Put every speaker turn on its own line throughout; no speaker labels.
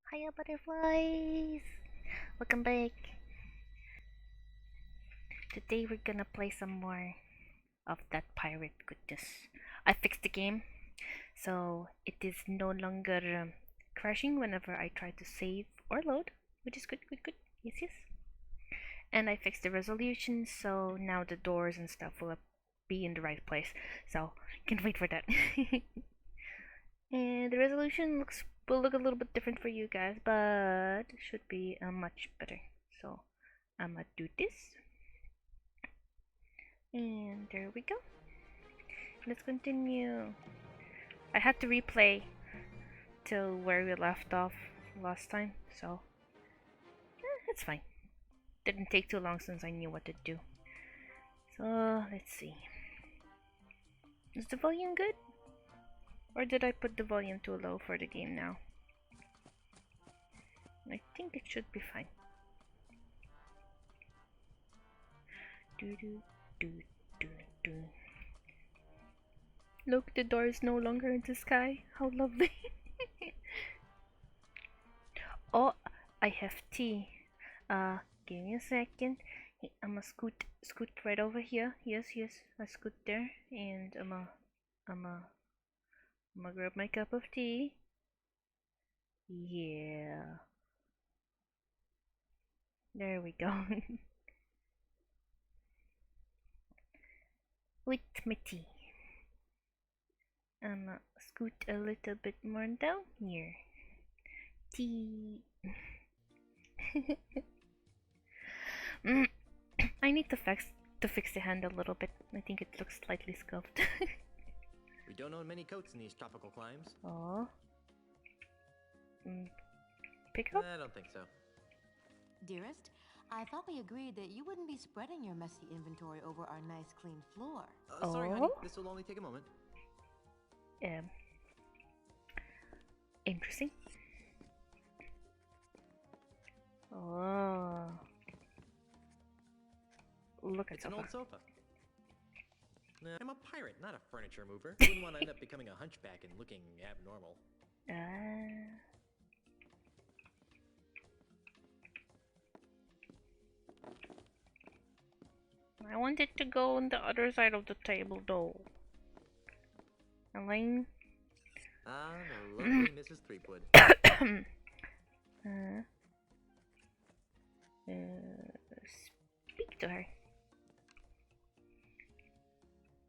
Hiya butterflies! Welcome back. Today we're gonna play some more of that pirate goodness. I fixed the game, so it is no longer crashing whenever I try to save or load, which is good, good, good. Yes, yes. And I fixed the resolution, so now the doors and stuff will be in the right place. So can't wait for that. And the resolution will look a little bit different for you guys, but should be much better. So I'm gonna do this, and there we go. Let's continue. I had to replay till where we left off last time, so it's fine. Didn't take too long since I knew what to do. So let's see. Is the volume good? Or did I put the volume too low for the game now? I think it should be fine. Do do do do do. Look, the door is no longer in the sky. How lovely. Oh, I have tea. Give me a second. I'ma scoot right over here. Yes, yes, I scoot there, and I'ma grab my cup of tea. Yeah. There we go. With my tea. I'ma scoot a little bit more down here. Tea. I need to fix the hand a little bit. I think it looks slightly scuffed.
We don't own many coats in these tropical climes.
Oh. Pick up?
I don't think so.
Dearest, I thought we agreed that you wouldn't be spreading your messy inventory over our nice clean floor.
Sorry, honey.
Oh.
This will only take a moment.
Interesting. Oh. Look at
It's an
sofa.
old sofa. I'm a pirate, not a furniture mover. Wouldn't want to end up becoming a hunchback and looking abnormal.
I want it to go on the other side of the table, though. Elaine?
Ah, the lovely Mrs. Threepwood.
Speak to her.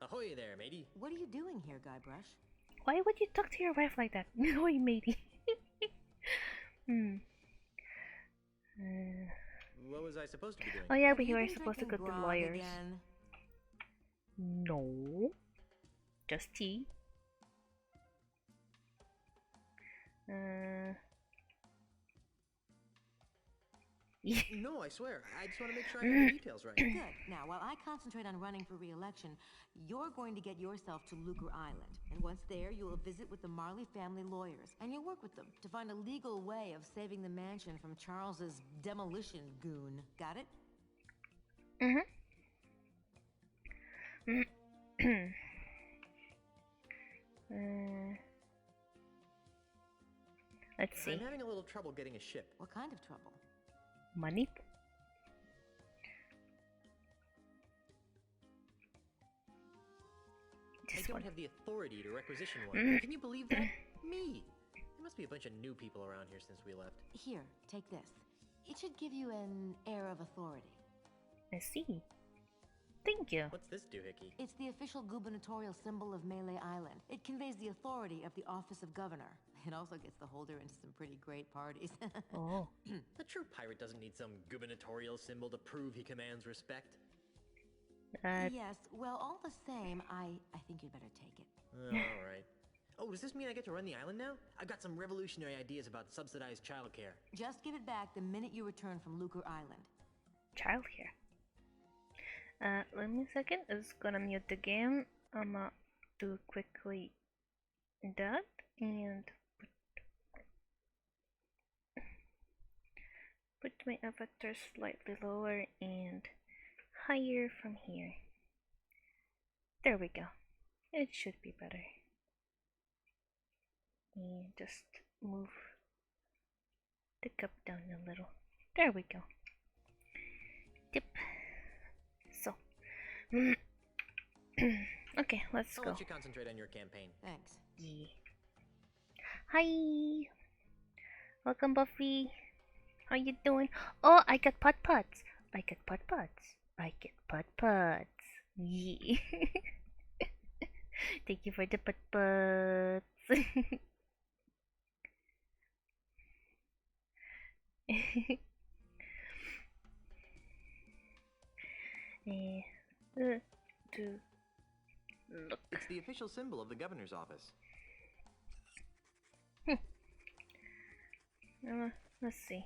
Ahoy there, matey.
What are you doing here, Guybrush?
Why would you talk to your wife like that? No, matey.
What was I supposed to be doing?
Oh yeah,
Have
but you
you
were
been
supposed to go
drinking
to the
grog
lawyers.
again?
No. Just tea.
No, I swear. I just want to make sure I have the details right.
Good. Now, while I concentrate on running for re-election, you're going to get yourself to Lucre Island. And once there, you will visit with the Marley family lawyers, and you'll work with them to find a legal way of saving the mansion from Charles's demolition goon. Got it?
Let's see.
I'm having a little trouble getting a ship.
What kind of trouble?
Money?
I don't have the authority to requisition one. Can you believe that? Me! There must be a bunch of new people around here since we left.
Here, take this. It should give you an air of authority.
I see. Thank you.
What's this doohickey?
It's the official gubernatorial symbol of Malay Island. It conveys the authority of the office of governor. It also gets the holder into some pretty great parties.
Oh.
A true pirate doesn't need some gubernatorial symbol to prove he commands respect.
Yes, well, all the same, I think you'd better take it.
Alright. Oh, does this mean I get to run the island now? I've got some revolutionary ideas about subsidized childcare.
Just give it back the minute you return from Lucre Island.
Child here. Let me a second. It's gonna mute the game. I'ma do quickly that and put my avatar slightly lower and higher from here. There we go. It should be better. And just move the cup down a little. There we go. Dip. So. Okay, let's
I'll
go.
let you concentrate on your campaign.
Thanks.
Yeah. Hi. Welcome, Buffy. How you doing? Oh, I got putt-putts. I get putt-putts. I get putt-putts. Yeah. Thank you for the putt-putts. To look.
It's the official symbol of the governor's office.
Let's see.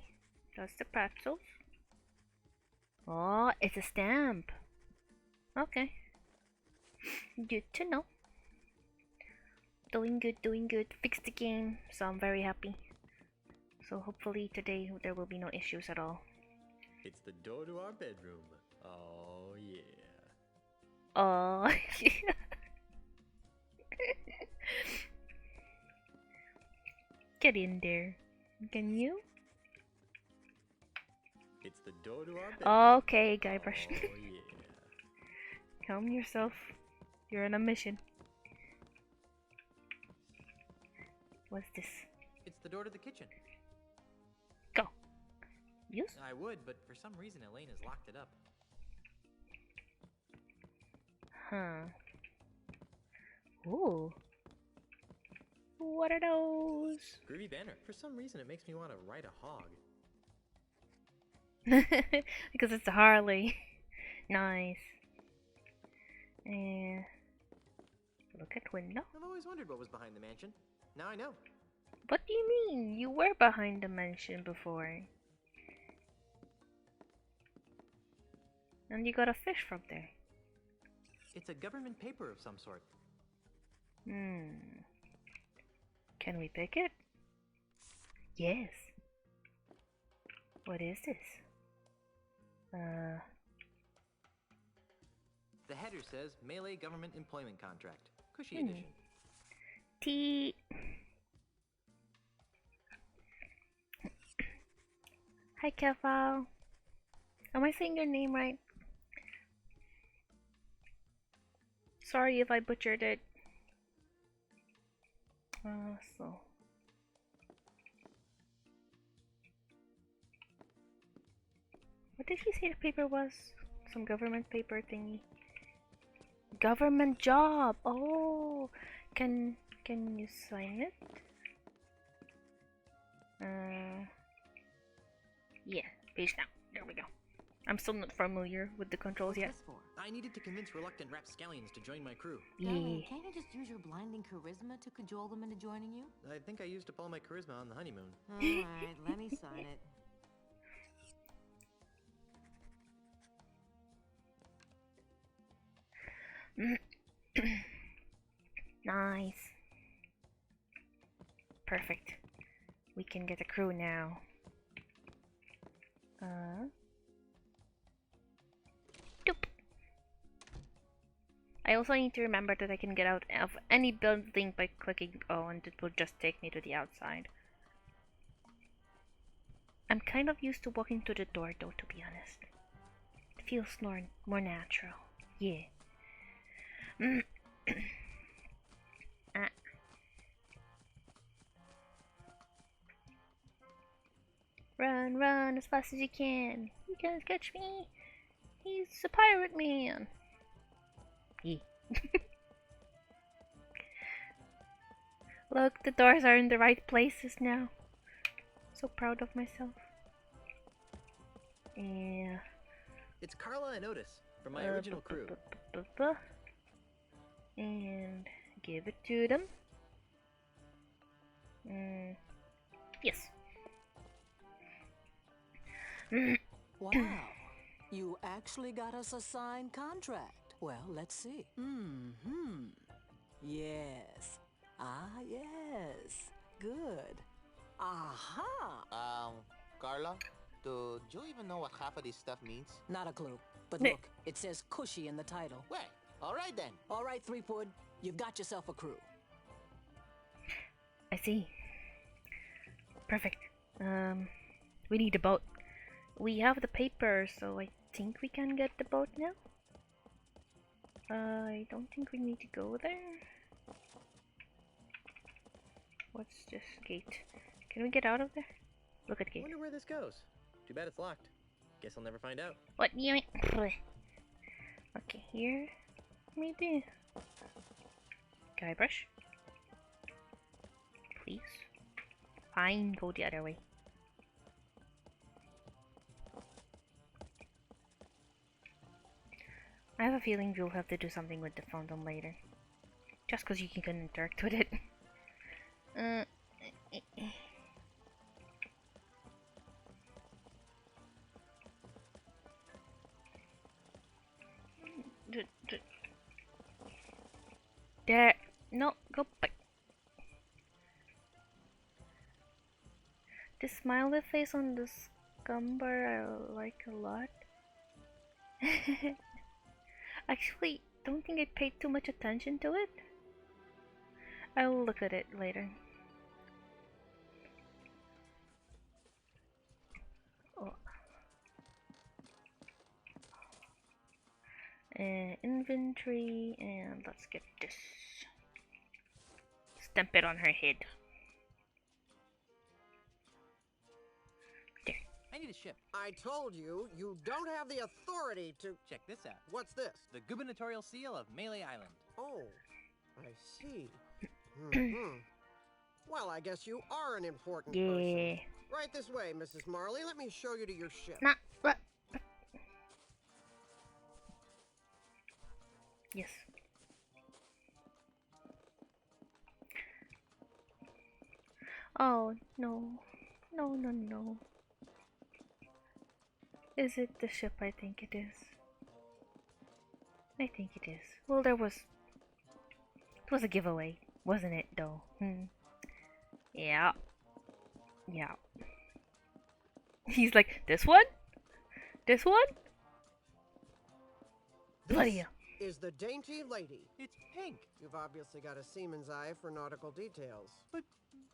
That's the pretzels. Oh, it's a stamp. Okay. Good to know. Doing good, doing good. Fixed the game, so I'm very happy. So hopefully today there will be no issues at all.
It's the door to our bedroom. Oh, yeah.
Oh, get in there. Can you?
It's the door to our bedroom.
Okay, Guybrush.
Oh, yeah.
Calm yourself. You're on a mission. What's this?
It's the door to the kitchen.
Go. Use?
I would, but for some reason Elaine has locked it up.
Huh. Ooh. What are those?
Groovy banner. For some reason it makes me want to ride a hog.
Because it's a Harley. Nice. And look at window.
I've always wondered what was behind the mansion. Now I know.
What do you mean? You were behind the mansion before. And you got a fish from there.
It's a government paper of some sort.
Can we pick it? Yes. What is this?
The header says Melee Government Employment Contract. Cushy edition.
T. Hi, Kefal. Am I saying your name right? Sorry if I butchered it. So. What did he say the paper was? Some government paper thingy. Government job! Oh! Can you sign it? Yeah, page now. There we go. I'm still not familiar with the controls yet.
What's this for?
I needed to convince reluctant rapscallions to join my crew.
Darling,
Yeah.
can't you just use your blinding charisma to cajole them into joining you?
I think I used up all my charisma on the honeymoon.
Alright, let me sign it.
Nice. Perfect. We can get a crew now. Doop. I also need to remember that I can get out of any building by clicking O, and it will just take me to the outside. I'm kind of used to walking to the door though, to be honest. It feels more natural. Yeah. Run, run as fast as you can. You can't catch me. He's a pirate man. Yeah. Look, the doors are in the right places now. So proud of myself. Yeah.
It's Carla and Otis from my original crew.
And give it to them. Yes.
Wow, you actually got us a signed contract. Well, let's see. Yes. Ah, yes. Good. Aha!
Carla, do you even know what half of this stuff means?
Not a clue. But look, it says cushy in the title.
Well, all right then.
All right, Threepwood, you've got yourself a crew.
I see. Perfect. We need a boat. We have the paper, so I think we can get the boat now. I don't think we need to go there. What's this gate? Can we get out of there? Look at the gate.
Wonder where this goes. Too bad it's locked. Guess I'll never find out.
What do you mean? Okay, here. Maybe. Guybrush. Please. Fine, go the other way. I have a feeling we'll have to do something with the fountain later. Just because you can interact with it. There. No, go back. The smiley face on the scumber I like a lot. Actually, don't think I paid too much attention to it. I will look at it later. Oh. Inventory, and let's get this. Stamp it on her head. There.
I need a ship.
I told you, you don't have the authority to...
Check this out.
What's this?
The gubernatorial seal of Melee Island.
Oh, I see. Well, I guess you are an important person. Right this way, Mrs. Marley. Let me show you to your ship.
Nah, what? Yes. Oh, no. No, no, no. Is it the ship? I think it is. I think it is. Well, it was a giveaway, wasn't it, though? Yeah. Yeah. He's like, this one? This one? Bloody hell.
Is the dainty lady.
It's pink.
You've obviously got a seaman's eye for nautical details.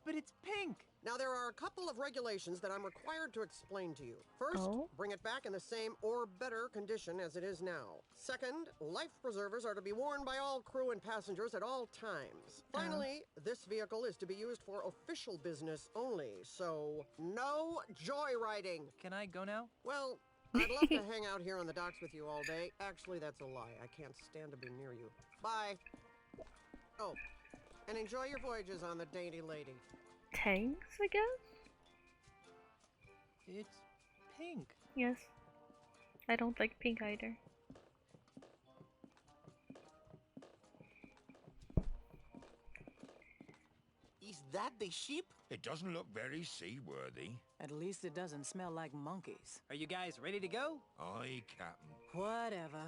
But it's pink.
Now, there are a couple of regulations that I'm required to explain to you. First, bring it back in the same or better condition as it is now. Second, life preservers are to be worn by all crew and passengers at all times. Finally, this vehicle is to be used for official business only, so no joyriding.
Can I go now?
Well, I'd love to hang out here on the docks with you all day. Actually, that's a lie. I can't stand to be near you. Bye. Oh, and enjoy your voyages on the dainty lady.
Thanks, I guess?
It's pink.
Yes. I don't like pink either.
Is that the ship?
It doesn't look very seaworthy.
At least it doesn't smell like monkeys.
Are you guys ready to go?
Aye, Captain.
Whatever.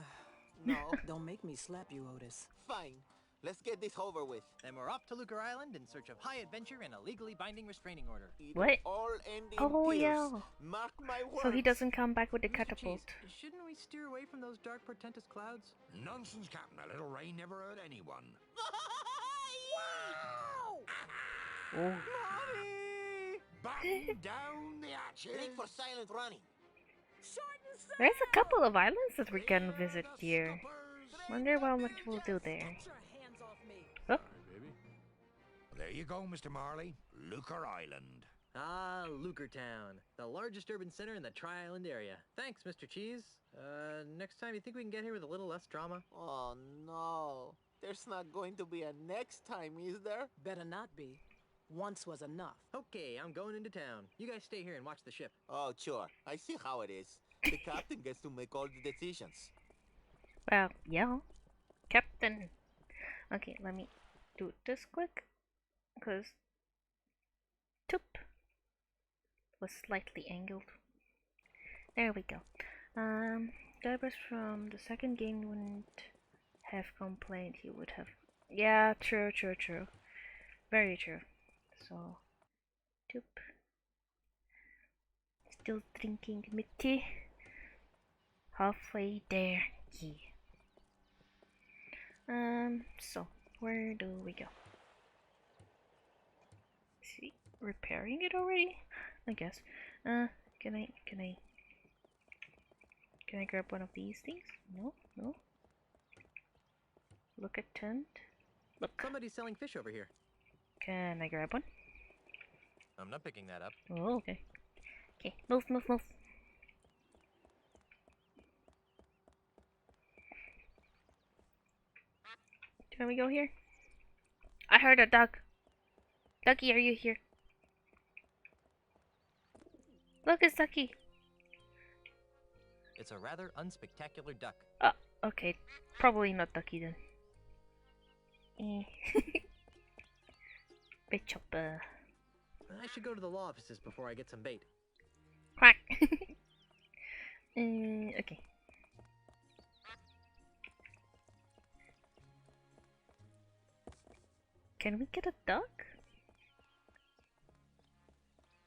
No.
Don't make me slap you, Otis.
Fine. Let's get this over with.
Then we're off to Lucre Island in search of high adventure and a legally binding restraining order.
It
What?
all end in
Oh,
tears.
yeah.
Mark my words.
So he doesn't come back with the
Mr.
catapult.
Cheese, shouldn't we steer away from those dark, portentous clouds?
Nonsense, Captain. A little rain never hurt anyone.
Oh.
Mommy!
Batten down the hatches.
Break for silent running.
There's a couple of islands that we can visit here. Wonder how much we'll do there. Oh.
There you go, Mr. Marley. Lucre Island.
Ah, Lucre Town, the largest urban center in the Tri-Island area. Thanks, Mr. Cheese. Next time, you think we can get here with a little less drama?
Oh no. There's not going to be a next time, is there?
Better not be. Once was enough.
Okay, I'm going into town. You guys stay here and watch the ship.
Oh, sure. I see how it is. The captain gets to make all the decisions.
Well, yeah. Captain. Okay, let me do this quick. Because Toop was slightly angled. There we go. That was from the second game wouldn't have complained. He would have. Yeah, true. Very true. So, Toop. Still drinking my tea. Halfway there. Yeah. So, where do we go? Is he repairing it already? I guess. Can I grab one of these things? No, no. Look at tent. Look.
Somebody's selling fish over here.
Can I grab one?
I'm not picking that up.
Oh, okay. Okay, move, move, move. Can we go here? I heard a duck. Ducky, are you here? Look, it's Ducky.
It's a rather unspectacular duck.
Okay. Probably not Ducky then. Big chopper.
I should go to the law offices before I get some bait.
Quack. Okay. Can we get a duck?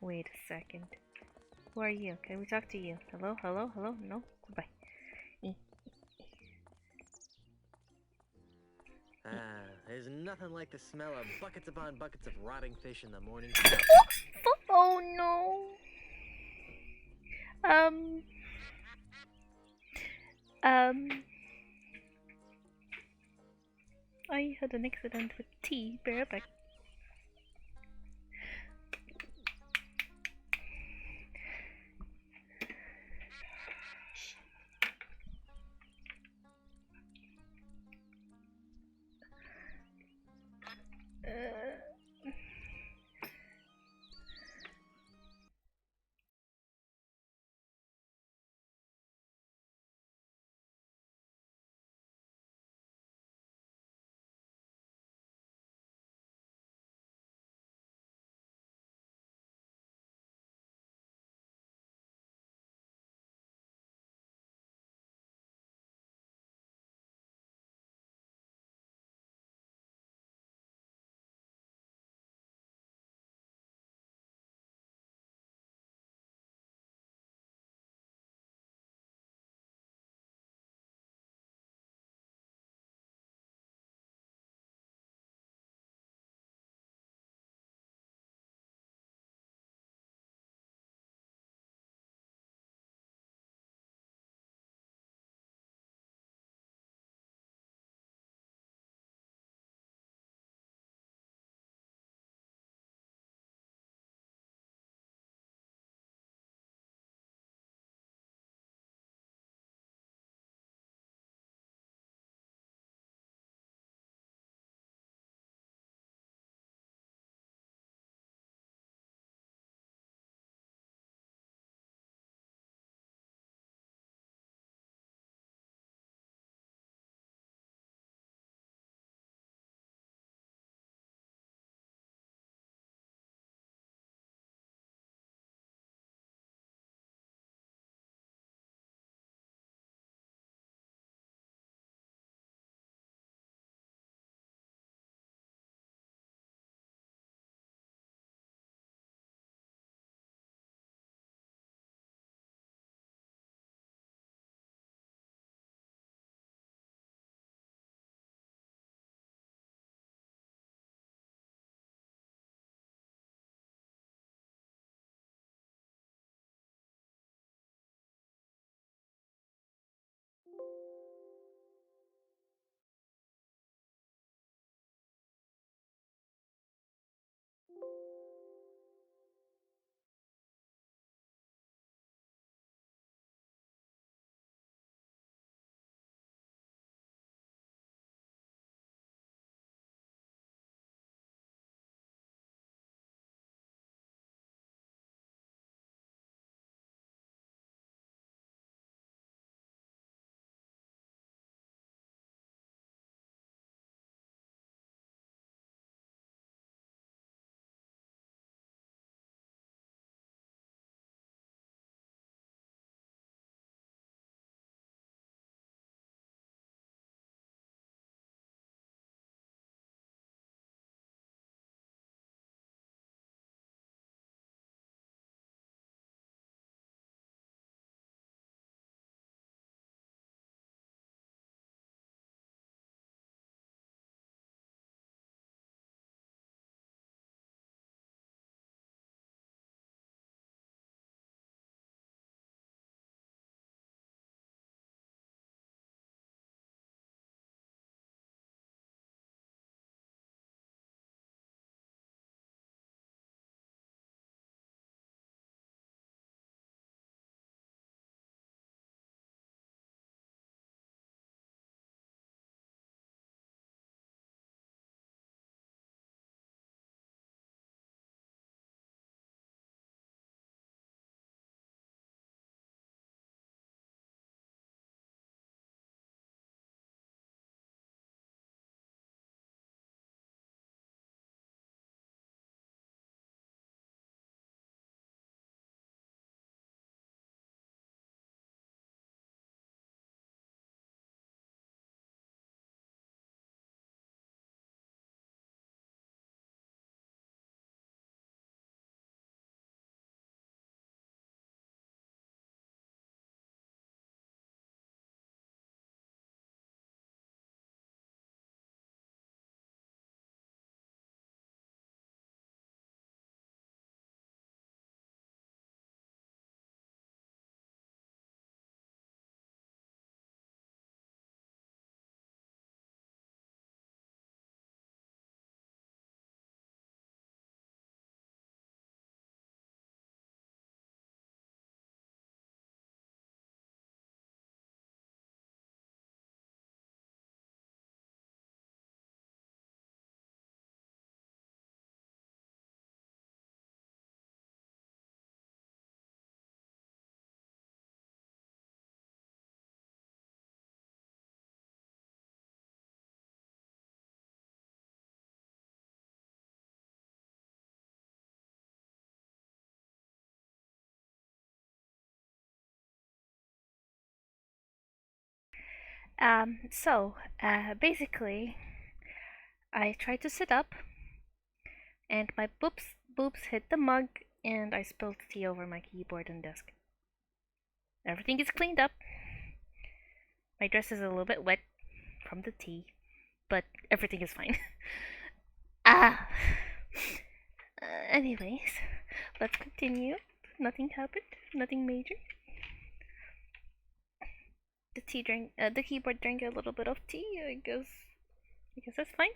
Wait a second. Who are you? Can we talk to you? Hello, hello, hello? No? Goodbye.
There's nothing like the smell of buckets upon buckets of rotting fish in the morning.
Oh no. I had an accident with tea. Be right back. Basically, I tried to sit up, and my boobs hit the mug, and I spilled tea over my keyboard and desk. Everything is cleaned up. My dress is a little bit wet from the tea, but everything is fine. ah. Anyways, let's continue. Nothing happened. Nothing major. The keyboard drank a little bit of tea. I guess that's fine.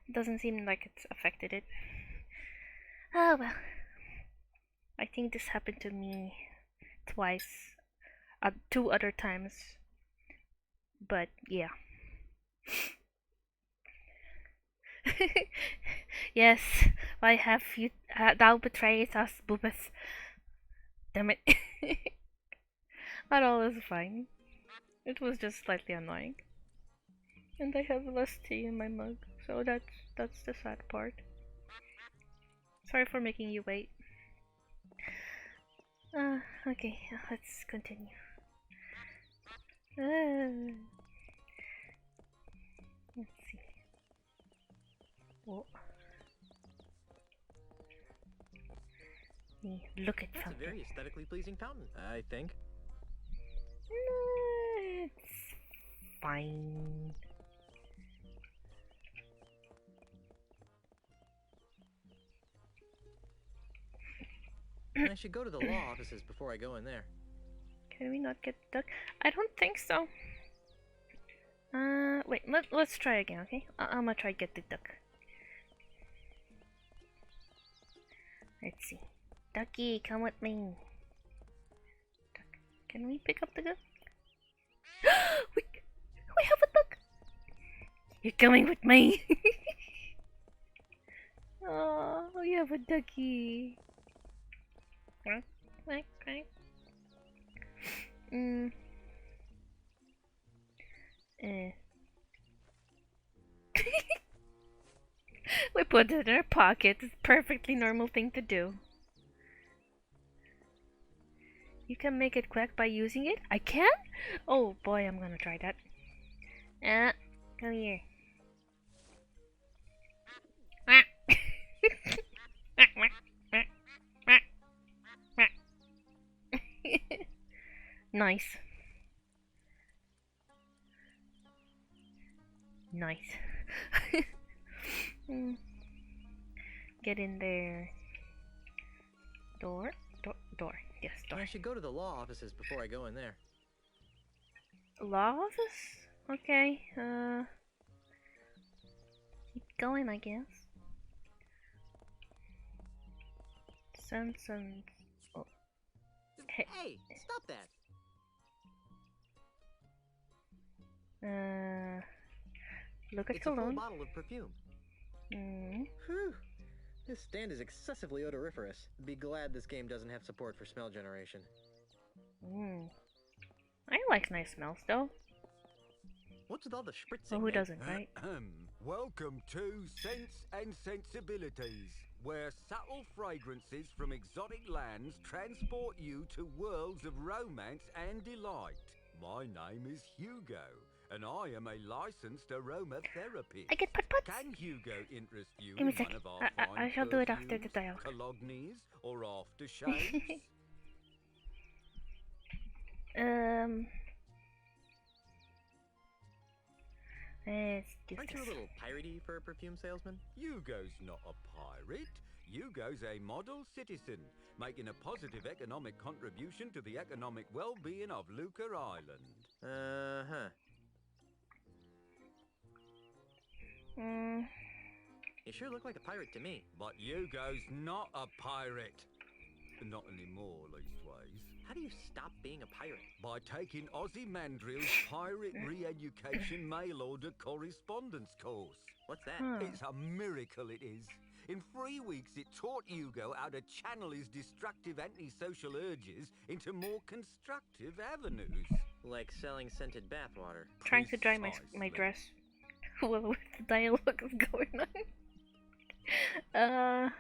It doesn't seem like it's affected it. Oh well. I think this happened to me twice. 2 other times. But yeah. Yes, why have you thou betrayed us, Boobus? Damn it. But all is fine. It was just slightly annoying. And I have less tea in my mug, so that's the sad part. Sorry for making you wait. Okay, let's continue. Let's see. Whoa. Look at
That's
something.
a very aesthetically pleasing fountain, I think.
It's fine.
I should go to the law offices before I go in there.
Can we not get the duck? I don't think so. Wait, let's try again, okay? I'm gonna try get the duck. Let's see. Ducky, come with me. Duck. Can we pick up the duck? we have a duck! You're coming with me! Oh, we have a ducky. Quack, quack. We put it in our pocket. It's a perfectly normal thing to do. You can make it quack by using it? I can? Oh boy, I'm gonna try that. Come here. Nice. Nice. Get in there. Door. Yes, door.
I should go to the law offices before I go in there.
Law office? Okay, keep going, I guess. Send some... Oh.
Hey, stop that!
Look at
It's a full
cologne.
bottle of perfume. Whew. This stand is excessively odoriferous. Be glad this game doesn't have support for smell generation.
I like nice smells, though.
What's with all the spritzing?
Well, who
mate?
doesn't, right?
Welcome to Sense and Sensibilities, where subtle fragrances from exotic lands transport you to worlds of romance and delight. My name is Hugo, and I am a licensed aromatherapist.
I get put-puts!
Can Hugo interest you
Give me a
in one
second.
of our fine
I shall do it after the
perfumes,
dialogue.
colognes, or aftershaves?
Let's do
Aren't you a
this.
little piratey for a perfume salesman?
Hugo's not a pirate. Hugo's a model citizen, making a positive economic contribution to the economic well-being of Luca Island.
Uh-huh. You sure look like a pirate to me.
But Hugo's not a pirate. Not anymore, leastways.
How do you stop being a pirate?
By taking Ozzy Mandrill's Pirate Re-Education Mail Order Correspondence course.
What's that?
It's a miracle, it is. In 3 weeks, it taught Hugo how to channel his destructive antisocial urges into more constructive avenues.
Like selling scented bathwater.
Trying to dry my
Precisely.
dress. Well, the dialogue is going on.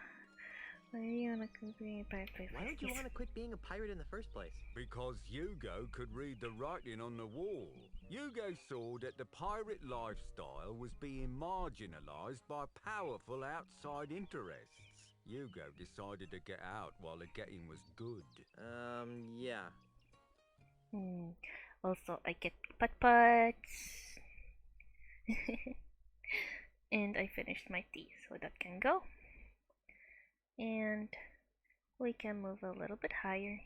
Why do you want to continue by
Why don't you want to quit being a pirate in the first place?
Because Hugo could read the writing on the wall. Hugo saw that the pirate lifestyle was being marginalised by powerful outside interests. Hugo decided to get out while the getting was good.
Yeah.
Also, I get putts. And I finished my tea, so that can go. And we can move a little bit higher.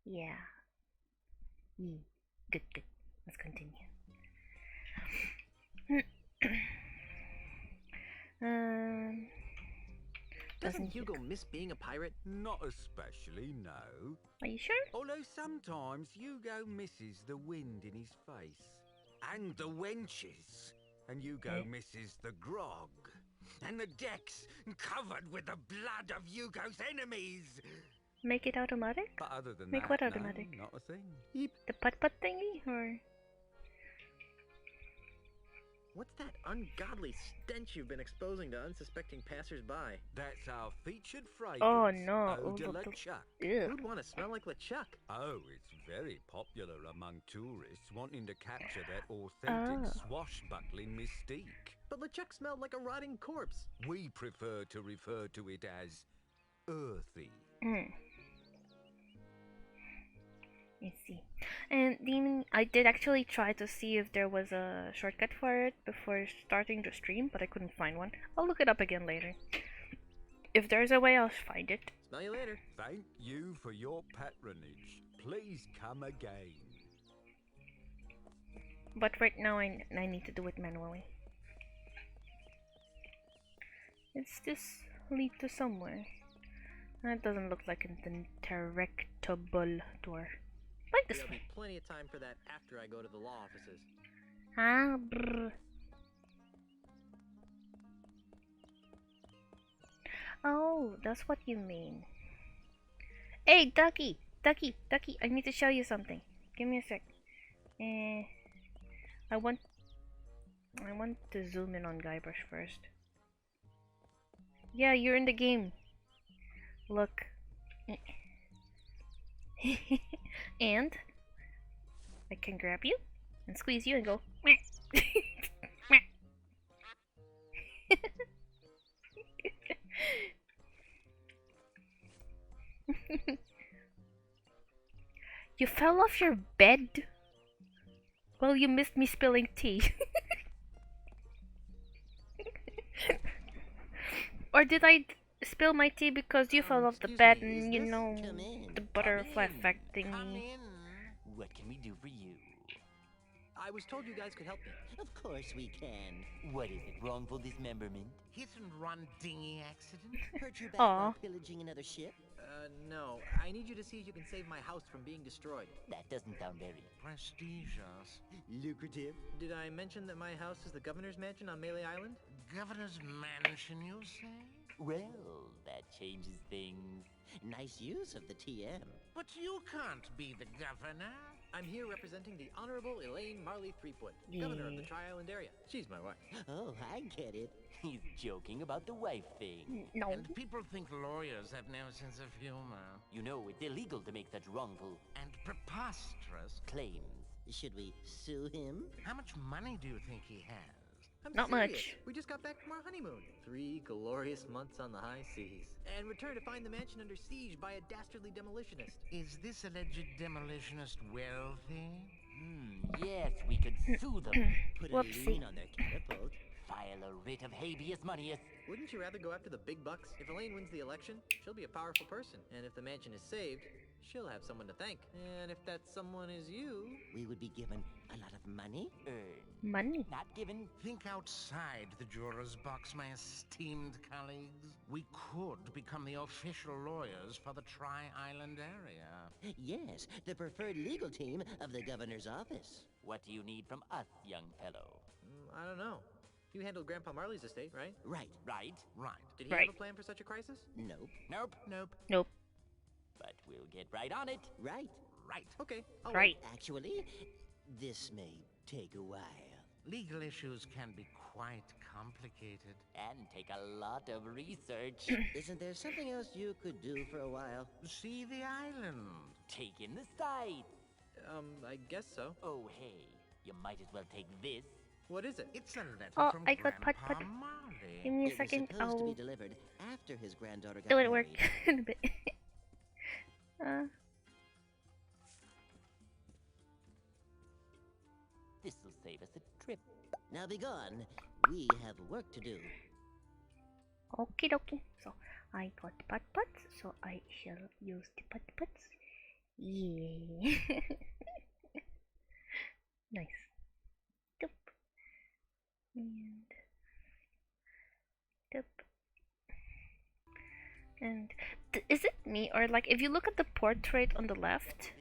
Yeah. Good, good. Let's continue.
Doesn't Hugo miss being a pirate?
Not especially, no.
Are you sure?
Although sometimes Hugo misses the wind in his face. And the wenches. And Hugo misses the grog. And the decks covered with the blood of Hugo's enemies.
Make it automatic?
But other than
Make
that,
what
no,
automatic?
not a thing.
The putt thingy, or?
What's that ungodly stench you've been exposing to unsuspecting passers-by?
That's our featured fragrance.
Oh no!
Eau de la Chuck.
Who'd want to smell like LeChuck?
Oh, it's very popular among tourists wanting to capture that authentic swashbuckling mystique.
But LeChuck smelled like a rotting corpse.
We prefer to refer to it as earthy.
I see. And I did actually try to see if there was a shortcut for it before starting the stream, but I couldn't find one. I'll look it up again later. If there's a way, I'll find it.
Smell you later.
Thank you for your patronage. Please come again.
But right now, I need to do it manually. It's this lead to somewhere. That doesn't look like an interrectable door. Like this
There'll
way.
be plenty of time for that after I go to the law offices.
Ah, brr. Oh, that's what you mean. Hey, Ducky! Ducky! Ducky! I need to show you something. Give me a sec. I want to zoom in on Guybrush first. Yeah, you're in the game. Look. And I can grab you and squeeze you and go. You fell off your bed? Well, you missed me spilling tea. Or did I spill my tea because you fell off the bed and, you know, the butterfly effect thingy?
What can we do for you?
I was told you guys could help me.
Of course we can. What is it? Wrongful dismemberment?
Hit and run dinghy accident?
Hurt your back
Aw.
while pillaging another ship?
No. I need you to see if you can save my house from being destroyed.
That doesn't sound very
Prestigious.
lucrative.
Did I mention that my house is the governor's mansion on Melee Island?
Governor's mansion, you say?
Well, that changes things. Nice use of the TM.
But you can't be the governor.
I'm here representing the Honorable Elaine Marley Threepwood, governor of the Tri-Island area. She's my wife.
Oh, I get it. He's joking about the wife thing.
No.
And people think lawyers have no sense of humor.
You know, it's illegal to make such wrongful
And preposterous.
claims. Should we sue him?
How much money do you think he has?
I'm
Not
serious.
much.
We just got back from our honeymoon. 3 glorious months on the high seas. And returned to find the mansion under siege by a dastardly demolitionist.
Is this alleged demolitionist wealthy?
Yes, we could sue them.
Put a
Whoopsie.
lien on their catapult.
File a writ of habeas moneyus.
Wouldn't you rather go after the big bucks? If Elaine wins the election, she'll be a powerful person. And if the mansion is saved, she'll have someone to thank. And if that someone is you...
We would be given a lot of money.
Money.
Not given.
Think outside the juror's box, my esteemed colleagues. We could become the official lawyers for the Tri-Island area.
Yes, the preferred legal team of the governor's office.
What do you need from us, young fellow?
I don't know. You handled Grandpa Marley's estate, right?
Right.
Right?
Right.
Did he
Right.
have a plan for such a crisis?
Nope.
Nope.
Nope.
Nope.
But we'll get right on it.
Right.
Right.
Okay. I'll
Right.
Actually, this may take a while.
Legal issues can be quite complicated.
And take a lot of research.
Isn't there something else you could do for a while?
See the island.
Take in the sights.
I guess so.
Oh, hey, you might as well take this.
What is it?
It's a letter
Oh,
from
I got
Grandpa
put.
Marley.
Give me a
It was
second.
supposed to be
I'll
delivered after his granddaughter got
do it work
married.
in a bit.
This'll save us a trip.
Now be gone. We have work to do.
Okie dokie. So I got put, so I shall use the puts. Yeah. Nice. Doop. And doop. And is it me, or like if you look at the portrait on the left,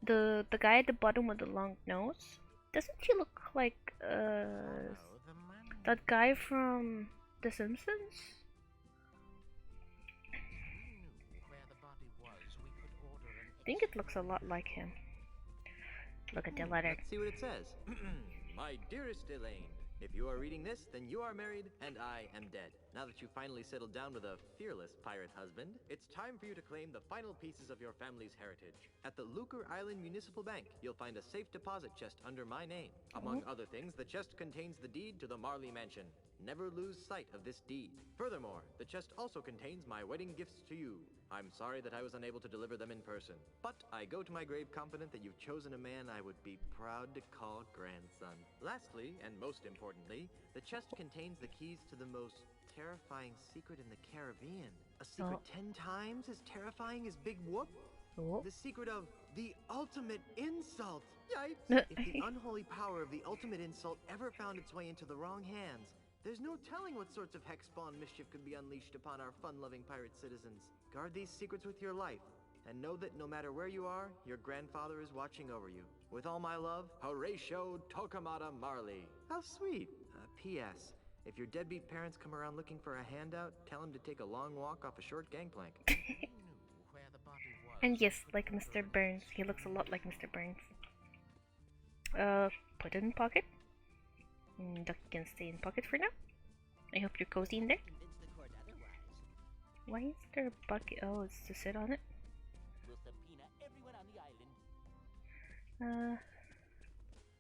the guy at the bottom with the long nose, doesn't he look like that guy from The Simpsons? I think it looks a lot like him. Look at the letter.
Let's see what it says. My dearest Elaine, if you are reading this, then you are married and I am dead. Now that you finally settled down with a fearless pirate husband, it's time for you to claim the final pieces of your family's heritage. At the Lucre Island Municipal Bank, you'll find a safe deposit chest under my name. Among other things, the chest contains the deed to the Marley Mansion. Never lose sight of this deed. Furthermore, the chest also contains my wedding gifts to you. I'm sorry that I was unable to deliver them in person, but I go to my grave confident that you've chosen a man I would be proud to call grandson. Lastly, and most importantly, the chest contains the keys to the most terrifying secret in the Caribbean. A secret 10 times as terrifying as Big Whoop? The secret of the ultimate insult! Yikes! If the unholy power of the ultimate insult ever found its way into the wrong hands, there's no telling what sorts of hex-spawn mischief could be unleashed upon our fun-loving pirate citizens. Guard these secrets with your life, and know that no matter where you are, your grandfather is watching over you. With all my love, Horatio Tokamata Marley. How sweet. P.S. If your deadbeat parents come around looking for a handout, tell them to take a long walk off a short gangplank.
And yes, like Mr. Burns. He looks a lot like Mr. Burns. Put it in pocket. Duck can stay in pocket for now. I hope you're cozy in there. Why is there a bucket? Oh, it's to sit on it.
We'll subpoena everyone on the island.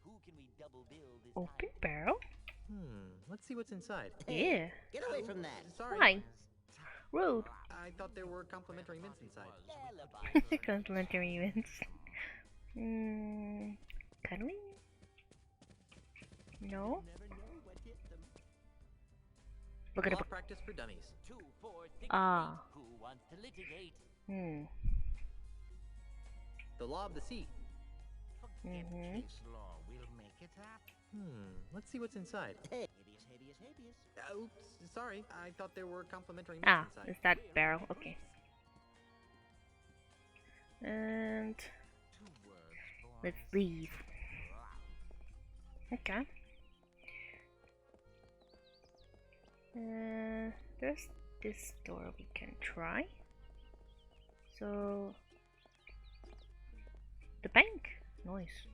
Who can we double bill this
Open
time?
barrel?
Let's see what's inside.
Yeah.
Get away from that.
Sorry.
Why? Rude.
I thought there were complimentary mints inside.
Alibi.
Complimentary events. Cuddling? No?
Never know what hit them.
Look at
Law
it.
practice for dummies.
2, 4, 6,
Ah.
8. Who wants to litigate?
The law of the sea.
Forget case law. We'll make it up.
Let's see what's inside.
Hey, habeas.
Oops, sorry. I thought there were complimentary mints
Ah,
inside.
is that barrel? Okay. And
2 words, boy.
let's leave. Okay. There's this door we can try. So the bank. Nice.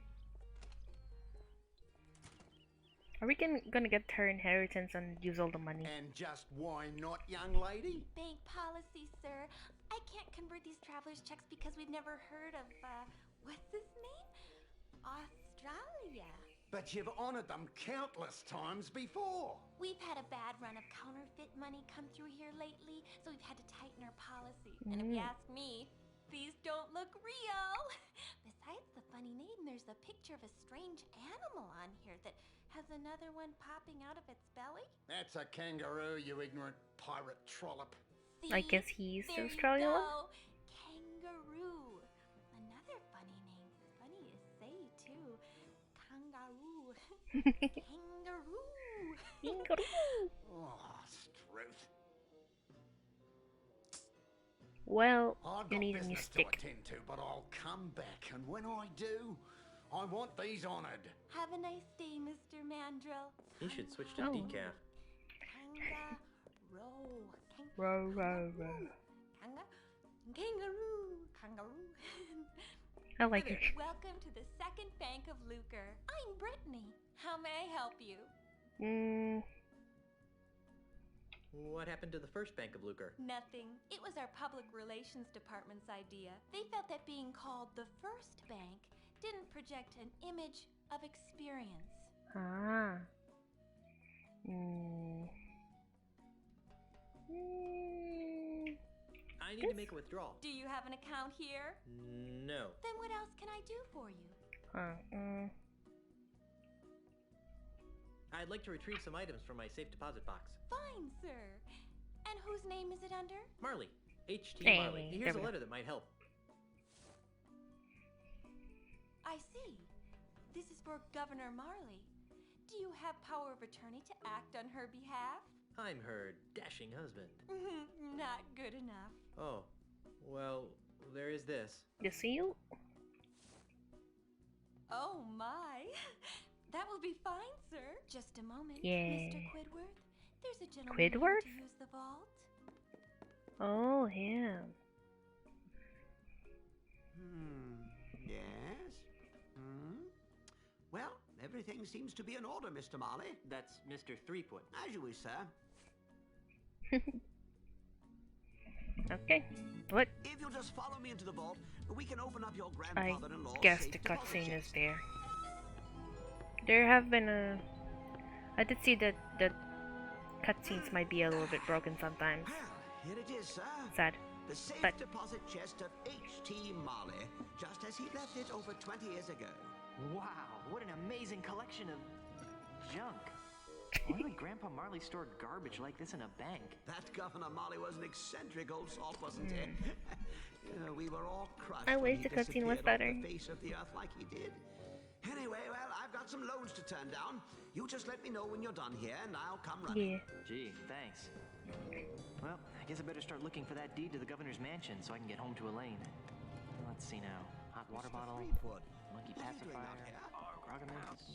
Are we gonna get her inheritance and use all the money?
And just why not, young lady?
Bank policy, sir. I can't convert these traveler's checks because we've never heard of, what's his name? Australia.
But you've honored them countless times before.
We've had a bad run of counterfeit money come through here lately, so we've had to tighten our policy. And if you ask me, these don't look real. Besides the funny name, there's a picture of a strange animal on here that has another one popping out of its belly.
That's a kangaroo, you ignorant pirate trollop.
See?
I guess he's the
There
Australian
you
one.
go. Kangaroo. Another funny name. Funny to say, too. Kangaroo. Kangaroo.
Oh, Struth.
Well,
I've
you
got
need a new
business
stick.
to attend to, but I'll come back, and when I do, I want these honored.
Have a nice day, Mr. Mandrill.
You should switch to
Oh.
decaf.
Kangaroo.
Row, row, row.
Kangaroo. Kangaroo.
I like it.
Welcome to the second bank of lucre. I'm Brittany. How may I help you?
What happened to the first bank of lucre?
Nothing. It was our public relations department's idea. They felt that being called the first bank didn't project an image of experience.
Ah.
I need to make a withdrawal.
Do you have an account here?
No.
Then what else can I do for you?
I'd like to retrieve some items from my safe deposit box.
Fine, sir. And whose name is it under?
Marley. H.T.
Hey,
Marley. Here's a letter that might help.
I see. This is for Governor Marley. Do you have power of attorney to act on her behalf?
I'm her dashing husband.
Not good enough.
Oh, well, there is this.
You see you?
Oh my. That will be fine, sir. Just a moment,
Yeah.
Mr. Quidworth. There's a gentleman
Quidworth?
here to use the vault.
Oh, him.
Yes? Well, everything seems to be in order, Mr. Marley.
That's Mr. Threepwood.
As you wish, sir.
Okay. What?
If you'll just follow me into the vault, we can open up your
I
grandfather-in-law's
guess
safe
the
deposit
cutscene is
chest.
there. There have been I did see that the cutscenes might be a little bit broken sometimes.
Here it is, sir.
Sad.
The safe
But
deposit chest of H.T. Marley, just as he left it over 20 years ago.
Wow, what an amazing collection of junk. Why would Grandpa Marley store garbage like this in a bank?
That Governor Marley was an eccentric old salt, wasn't he? We were all crushed.
I
when
wish
he
the cutscene was
disappeared off
better.
the face of the earth like he did. Anyway, well, I've got some loans to turn down. You just let me know when you're done here, and I'll come running.
Yeah.
Gee, thanks. Well, I guess I better start looking for that deed to the governor's mansion so I can get home to Elaine. Let's see now. Hot water bottle, monkey pacifier, Grogaments,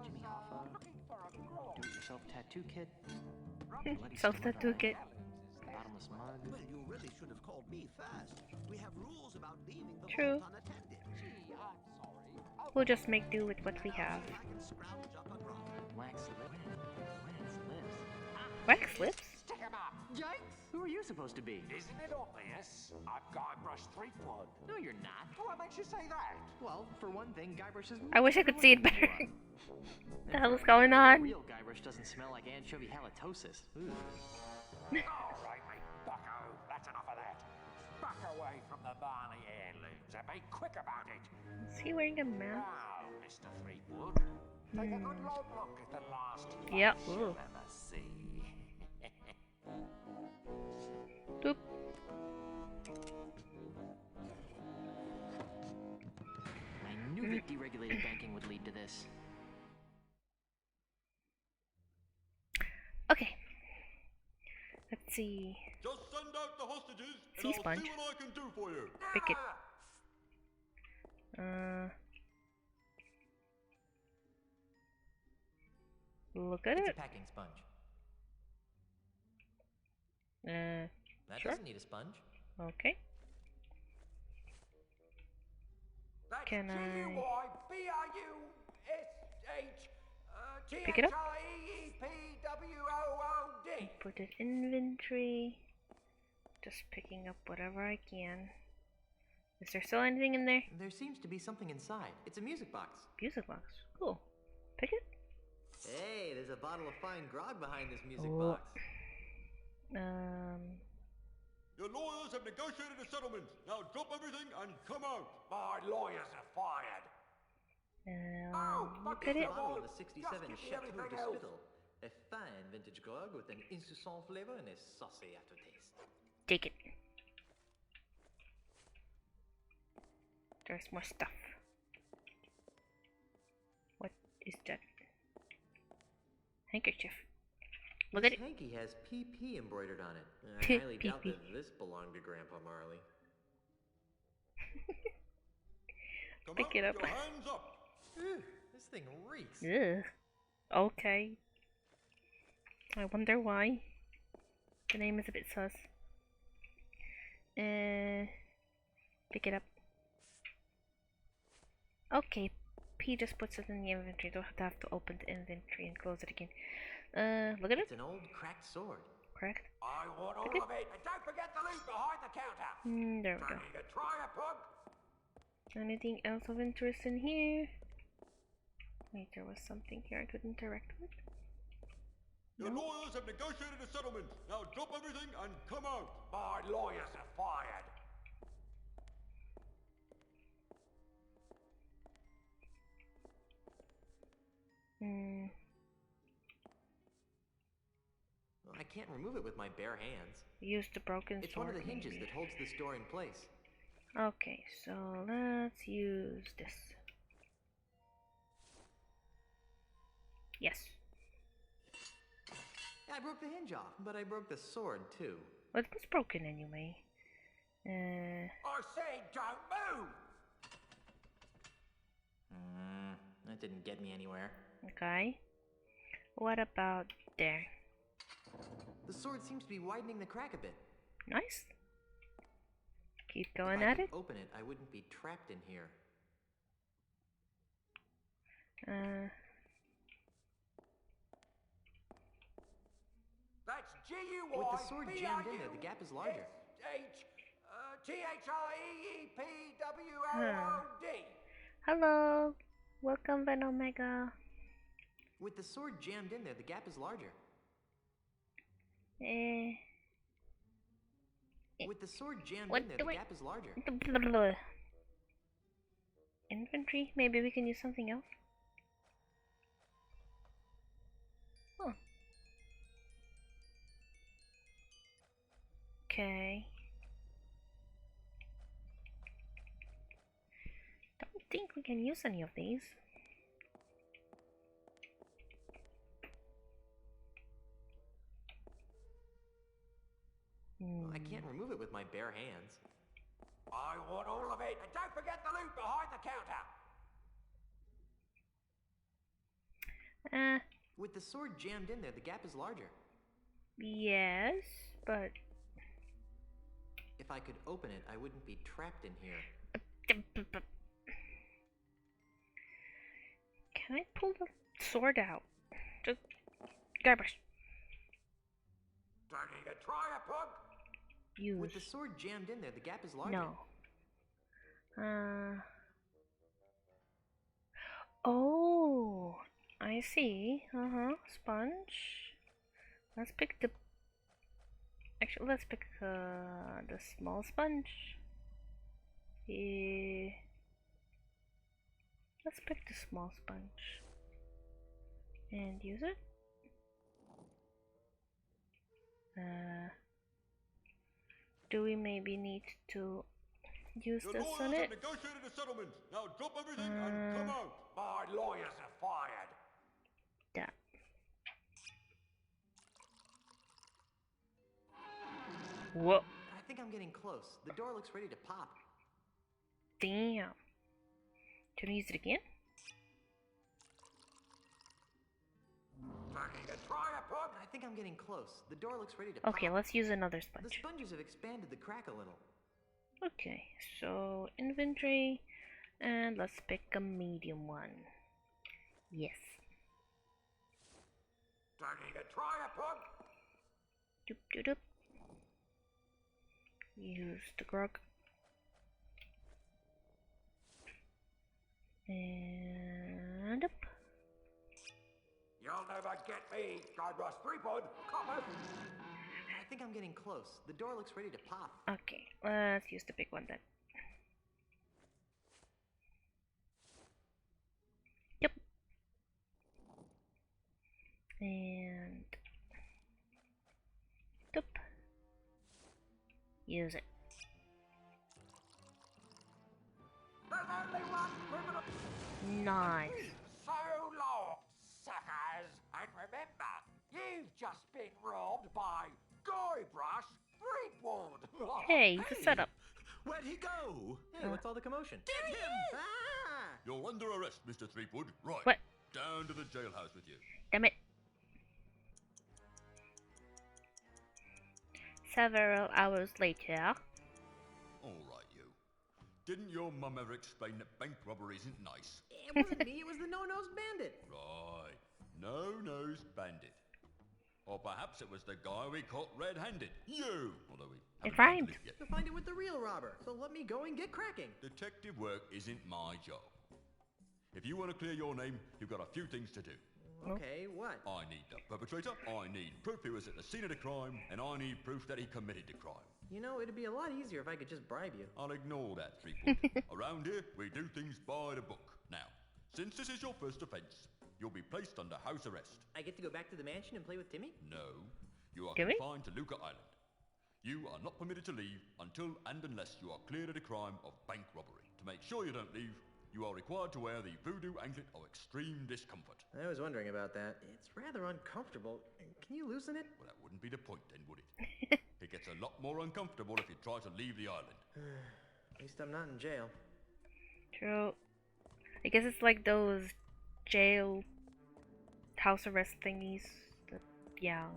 Jimmy Hoffa, do-it-yourself tattoo kit, bloody
Self-tattoo kit.
bottomless mug.
Well, you really should have called me first. We have rules about leaving the
True.
vault unattended.
We'll just make do with what we have.
I can scrounge up a grub.
Wax lips.
Wax lips?
Stick 'em up.
Yikes! Who are you supposed to be?
Isn't it obvious? I'm Guybrush Threepwood.
No, you're not.
What makes you say that?
Well, for one thing, Guybrush is.
I wish I could see it better.
What
the hell is going on?
Real Guybrush doesn't smell like anchovy halitosis. Ooh.
All right, mate, bucko. That's enough of that. Back away from the Barney heirlooms and be quick about it.
Is he wearing a mask?
Now, Mr. Threepwood, take a good long look at the last
Yep.
face you'll ever see.
Boop.
I knew that deregulated banking would lead to this.
Okay. Let's see.
Just send out the hostages,
Sea
and I'll
sponge.
see what I can do for you.
Pick it. Look at
It's
it.
a packing sponge. That
Sure.
doesn't need a sponge.
Okay.
That's
Can I
G-U-Y-B-R-U-S-H
pick it up?
T-H-I-E-P-W-O-O-D.
Put it in inventory. Just picking up whatever I can. Is there still anything in there?
There seems to be something inside. It's a music box.
Music box. Cool. Pick it.
Hey, there's a bottle of fine grog behind this music
Oh.
box.
Your lawyers have negotiated a settlement. Now drop everything and come out.
My lawyers are fired.
Look at
It's
it.
a bottle of a 67
Just give me
Chateau
everything
de
else.
Spittle. A fine vintage grog with an insouciant flavor and a saucy aftertaste.
Take it. There's more stuff. What is that? Handkerchief. Look at
This
it.
hanky has PP embroidered on it. I highly doubt
PP.
that this belonged to Grandpa Marley.
Come
Pick
out
it
with
up.
your hands up.
This thing reeks.
Ugh. Okay. I wonder why. The name is a bit sus. Pick it up. Okay, P just puts it in the inventory. Don't have to open the inventory and close it again. Look at it.
It's an old cracked sword.
Cracked.
I want all of it, and don't forget the loot behind the counter.
There we go.
Don't need to try a pug.
Anything else of interest in here? Wait, there was something here I could interact with.
Your lawyers have negotiated a settlement. Now drop everything and come out.
My lawyers are fired.
Well, I can't remove it with my bare hands.
Use the broken sword.
It's one of the hinges
maybe.
that holds this door in place.
Okay, so let's use this. Yes.
I broke the hinge off, but I broke the sword too.
Well, it was broken anyway.
I said don't move.
That didn't get me anywhere.
Okay. What about there?
The sword seems to be widening the crack a bit.
Nice. Keep going
if I
at
could
it.
Open it, I wouldn't be trapped in here.
That's G-U-Y.
With the sword jammed in there, the gap is larger.
T-H-R-E-E-P-W-O-O-D.
Hello. Welcome, Ben Omega.
With the sword jammed in there, the gap is larger. With the sword jammed in there, the gap is larger.
Inventory? Maybe we can use something else? Huh. Okay. Don't think we can use any of these.
I can't remove it with my bare hands.
I want all of it, and don't forget the loot behind the counter.
With the sword jammed in there, the gap is larger.
Yes, but
if I could open it, I wouldn't be trapped in here.
Can I pull the sword out? Just garbage.
Don't need to try a pug.
Use.
With the sword jammed in there, the gap is larger.
No. Oh, I see. Sponge. Let's pick the. Actually, let's pick the small sponge. Let's pick the small sponge and use it. Do we maybe need to use
Your
this
lawyers
on
have
it?
negotiated a settlement. Now drop everything and come out.
My lawyers are fired.
Yeah. Whoa.
I think I'm getting close. The door looks ready to pop.
Damn. Can we use it again?
Don't need to try a pug.
I think I'm getting close. The door looks ready to pop.
Okay, let's use another sponge.
The sponges have expanded the crack a little.
Okay, so inventory, and let's pick a medium one. Yes.
Don't need to try a pug.
Doop doop doop. Use the grog. And up.
You'll never get me, Guybrush Threepwood. Copper.
I think I'm getting close. The door looks ready to pop.
Okay, let's use the big one then. Yep. And doop. Use it.
There's only one criminal.
Nice.
So long, suckers. And remember, you've just been robbed by Guybrush Threepwood.
Hey, it's a setup.
Where'd he go?
Hey, what's all the commotion?
Get him! Ah!
You're under arrest, Mr. Threepwood. Right.
What?
Down to the jailhouse with you.
Damn it. Several hours later.
All right, you. Didn't your mum ever explain that bank robbery isn't nice?
It wasn't me, it was the no-nosed bandit.
Right. No-nosed bandit. Or perhaps it was the guy we caught red-handed. You! Although we haven't
rhymed.
found it yet.
You'll find it with the real robber, so let me go and get cracking.
Detective work isn't my job. If you want to clear your name, you've got a few things to do.
Okay, what?
I need the perpetrator, I need proof he was at the scene of the crime, and I need proof that he committed the crime.
You know, it'd be a lot easier if I could just bribe you.
I'll ignore that, three-pointer. Around here, we do things by the book. Now, since this is your first offense, you'll be placed under house arrest.
I get to go back to the mansion and play with Timmy?
No, you are
Timmy?
confined to Luca Island. You are not permitted to leave until and unless you are cleared of the crime of bank robbery. To make sure you don't leave, you are required to wear the voodoo anklet of extreme discomfort.
I was wondering about that. It's rather uncomfortable. Can you loosen it?
Well, that wouldn't be the point then, would it? It gets a lot more uncomfortable if you try to leave the island.
At least I'm not in jail.
True. I guess it's like those jail house arrest thingies. Yeah.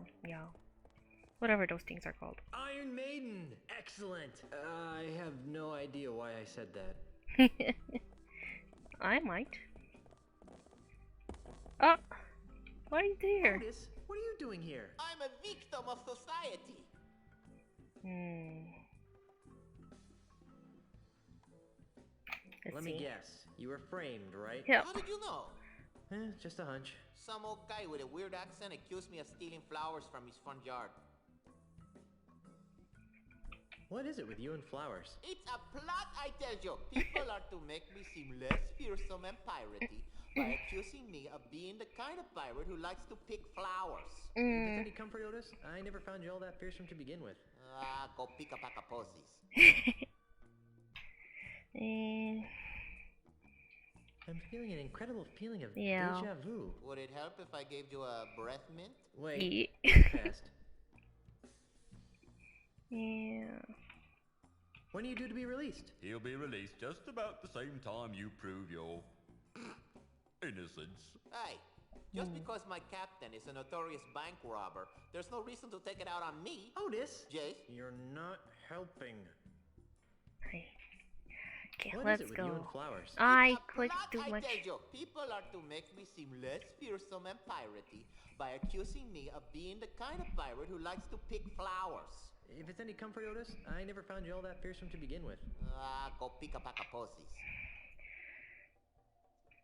Whatever those things are called.
Iron Maiden! Excellent! I have no idea why I said that.
I might. Oh! Why are you there?
Otis, what are you doing here?
I'm a victim of society.
Let me guess. You were framed, right?
Yep.
How did you know?
Just a hunch.
Some old guy with a weird accent accused me of stealing flowers from his front yard.
What is it with you and flowers?
It's a plot, I tell you. People are to make me seem less fearsome and piratey by accusing me of being the kind of pirate who likes to pick flowers.
If it's any comfort, Otis, I never found you all that fearsome to begin with.
Go pick a pack of posies.
I'm feeling an incredible feeling of
Yeah.
deja vu.
Would it help if I gave you a breath mint?
Wait, fast.
Yeah.
When are you due to be released?
He'll be released just about the same time you prove your innocence.
Hey, just because my captain is a notorious bank robber, there's no reason to take it out on me.
Otis!
Jace?
You're not helping.
Okay,
What
let's
is it with
go.
you and flowers?
I
It's a
clicked
plot,
too
I
much.
tell you. People are to make me seem less fearsome and piratey by accusing me of being the kind of pirate who likes to pick flowers.
If it's any comfort, Otis, I never found you all that fearsome to begin with.
Go pick a pack of posies.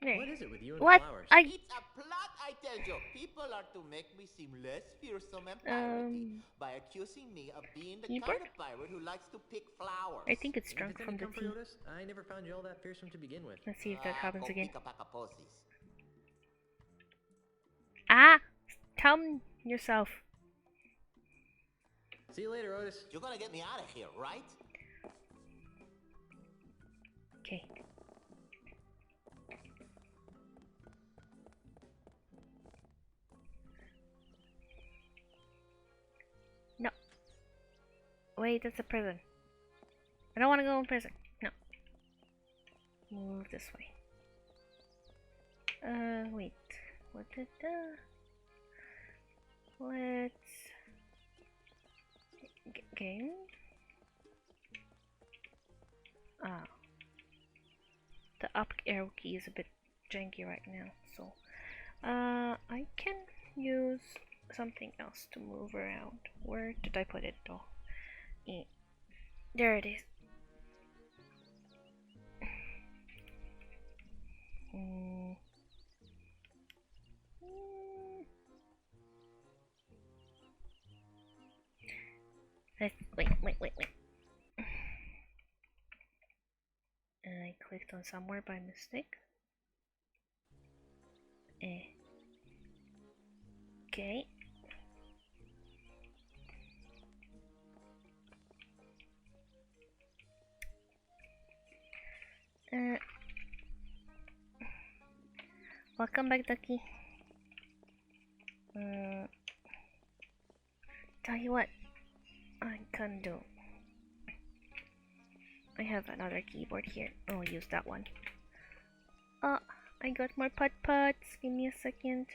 There.
What is it with you and
What?
flowers?
It's a plot, I tell you. People are to make me seem less fearsome and piratey by accusing me of being the
keyboard?
kind of pirate who likes to pick flowers.
I think it's
If
drunk
it's
from
any
the
comfort,
tea.
Otis, I never found you all that fearsome to begin with.
Let's see if that happens
Go
again.
pick a pack of posies.
Ah! Calm yourself.
See you later, Otis.
You're gonna get me out of here, right?
Okay. No. Wait, that's a prison. I don't want to go in prison. No. Move this way. Wait. What did let's game. Ah. The up arrow key is a bit janky right now, so I can use something else to move around. Where did I put it though? There it is. Wait. I clicked on somewhere by mistake. Okay. Welcome back, Ducky. Tell you what, I can do. I have another keyboard here. I'll use that one. I got more putt-putts. Give me a second.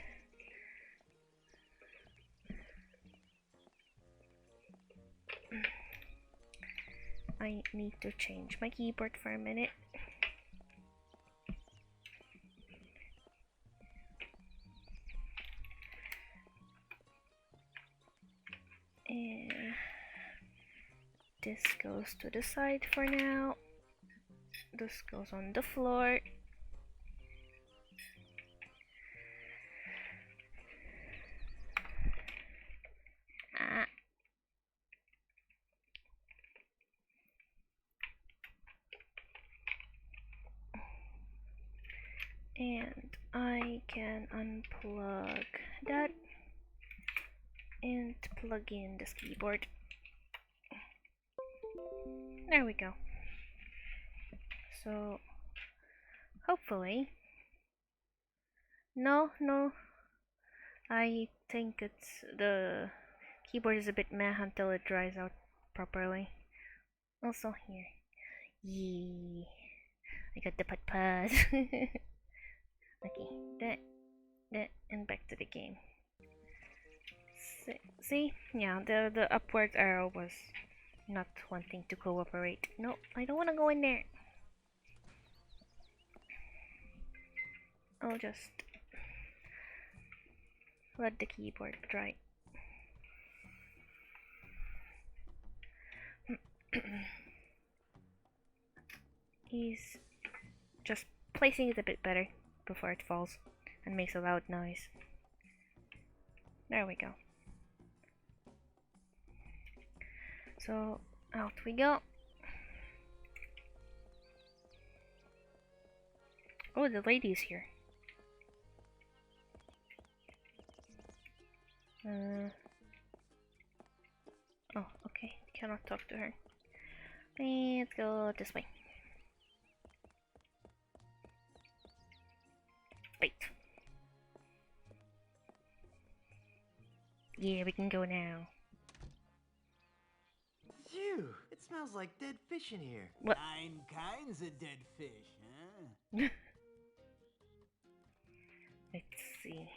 I need to change my keyboard for a minute. And this goes to the side for now. This goes on the floor. And I can unplug that and plug in this keyboard. There we go. So hopefully, no, I think it's the keyboard is a bit meh until it dries out properly. Also here, yeah, I got the pad. Okay, that, and back to the game. See, yeah, the upward arrow was not wanting to cooperate. No, I don't want to go in there. I'll just let the keyboard dry. He's just placing it a bit better before it falls and makes a loud noise. There we go. So out we go. Oh, the lady's here. Oh, okay. Cannot talk to her. Let's go this way. Wait. Yeah, we can go now.
Phew! It smells like dead fish in here.
What?
9 kinds of dead fish, huh?
Let's see.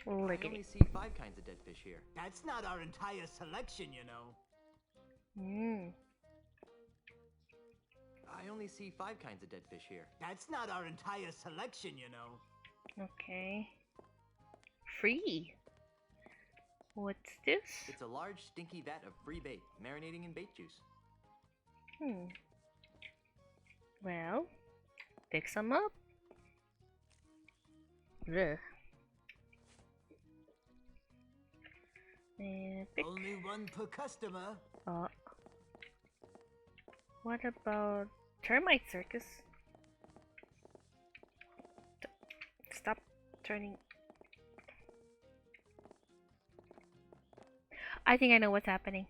I only see 5 kinds of dead fish here.
That's not our entire selection, you know.
I only see 5 kinds of dead fish here.
That's not our entire selection, you know.
Okay. Free. What's this?
It's a large, stinky vat of free bait, marinating in bait juice.
Well, pick some up. Ugh.
Only 1 per customer.
What about Termite Circus? Stop turning. I think I know what's happening.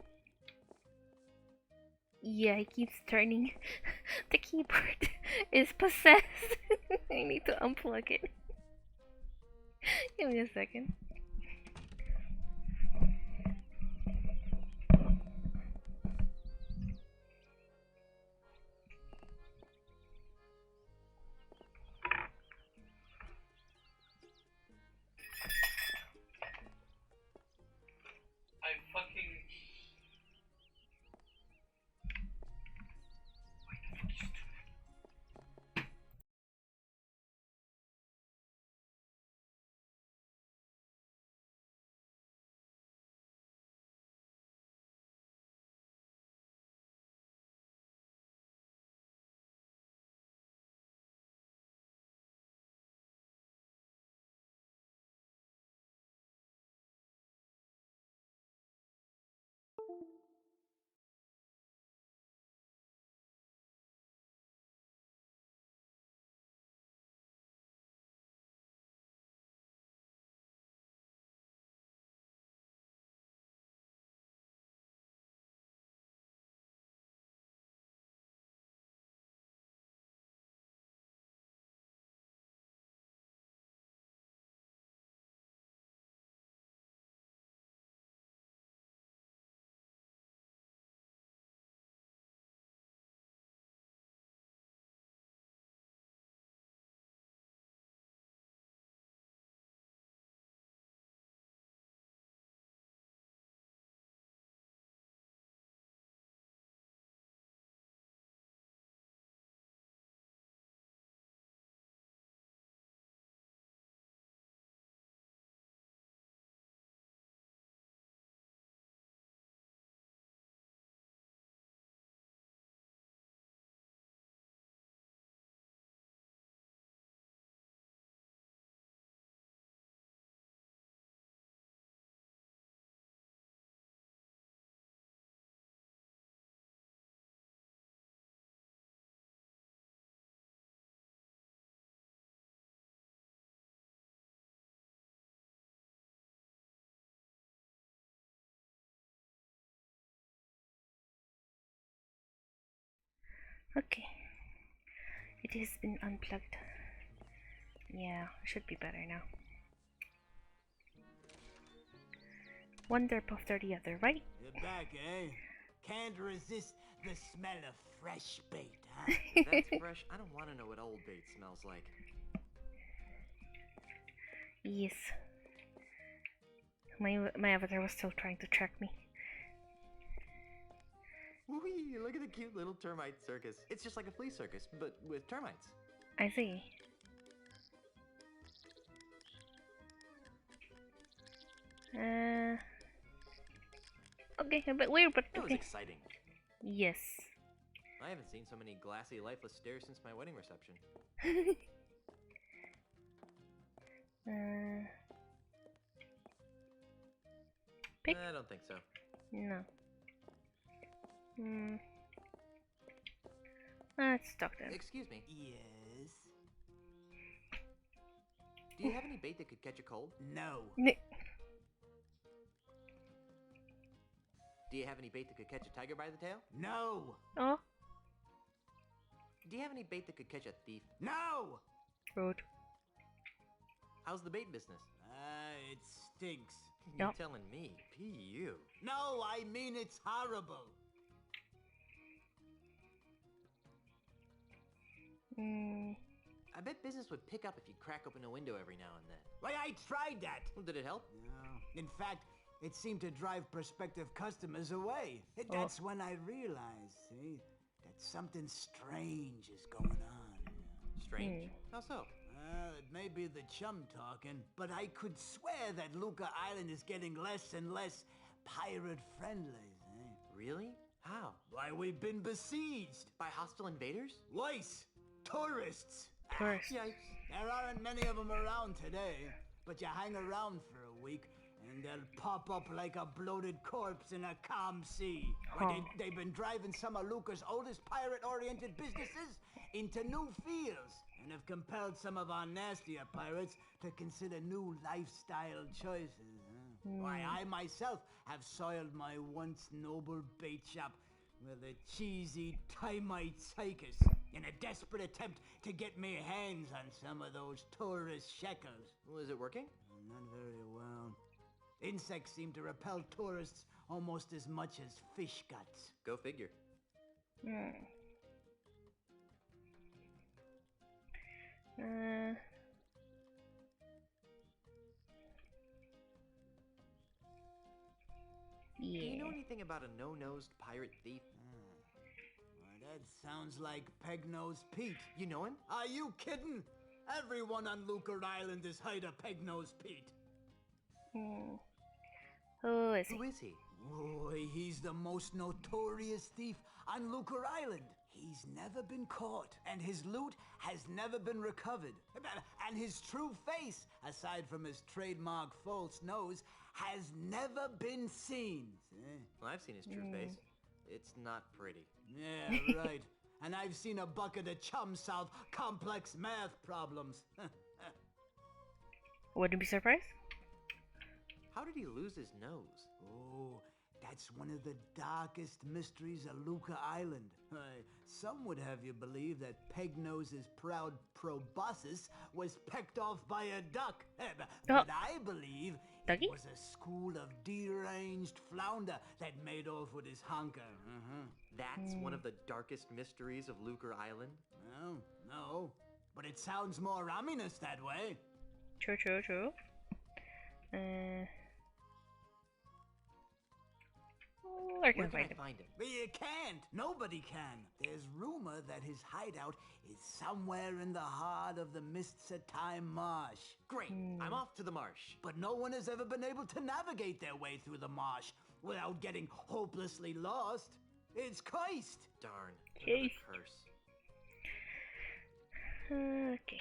Yeah, he keeps turning. The keyboard is possessed. I need to unplug it. Give me a second. Okay. It has been unplugged. Yeah, should be better now. One derp after the other, right?
You're back, eh? Can't resist the smell of fresh bait, huh?
That's fresh. I don't want to know what old bait smells like.
Yes. My avatar was still trying to track me.
Whee! Look at the cute little termite circus. It's just like a flea circus, but with termites.
I see. Okay, a bit weird, but
That was
okay.
exciting.
Yes.
I haven't seen so many glassy, lifeless stairs since my wedding reception.
Pick?
I don't think so.
No. Let's talk then.
Excuse me.
Yes?
Do you have any bait that could catch a cold?
No.
Do you have any bait that could catch a tiger by the tail?
No.
Oh.
Do you have any bait that could catch a thief?
No!
Rude.
How's the bait business?
It stinks.
You're telling me. P.U.
No, I mean it's horrible.
I bet business would pick up if you crack open a window every now and then.
Why, I tried that.
Well, did it help?
No. In fact, it seemed to drive prospective customers away. That's when I realized, see, that something strange is going on.
Strange? How so?
Well, it may be the chum talking, but I could swear that Luca Island is getting less and less pirate-friendly,
Really? How?
Why, we've been besieged.
By hostile invaders?
Lice. Tourists.
Tourists.
Yikes.
There aren't many of them around today, but you hang around for a week, and they'll pop up like a bloated corpse in a calm sea. Why, they've been driving some of Luca's oldest pirate-oriented businesses into new fields, and have compelled some of our nastier pirates to consider new lifestyle choices. Why, I myself have soiled my once noble bait shop with a cheesy Termite Circus in a desperate attempt to get me hands on some of those tourist shekels.
Well, is it working?
Not very well. Insects seem to repel tourists almost as much as fish guts.
Go figure. Do you know anything about a no-nosed pirate thief?
Well, that sounds like Peg-Nosed Pete.
You know him?
Are you kidding? Everyone on Luca Island is hired a Peg-Nosed Pete.
Who is he?
Who is he?
Oh, he's the most notorious thief on Luca Island. He's never been caught, and his loot has never been recovered. And his true face, aside from his trademark false nose, has never been seen.
Well, I've seen his true face. It's not pretty.
Yeah, right. And I've seen a bucket of chum solve complex math problems.
Wouldn't be surprised.
How did he lose his nose?
Oh, that's one of the darkest mysteries of Luca Island. Some would have you believe that Pegnose's proud proboscis was pecked off by a duck. But I believe it was a school of deranged flounder that made off with his honker.
That's one of the darkest mysteries of Luca Island?
Well, no. But it sounds more ominous that way.
True. Where can I find him?
You can't. Nobody can. There's rumor that his hideout is somewhere in the heart of the Mists of Time marsh.
Great. I'm off to the marsh.
But no one has ever been able to navigate their way through the marsh without getting hopelessly lost. It's cursed.
Darn.
Jeez.
Curse.
Okay.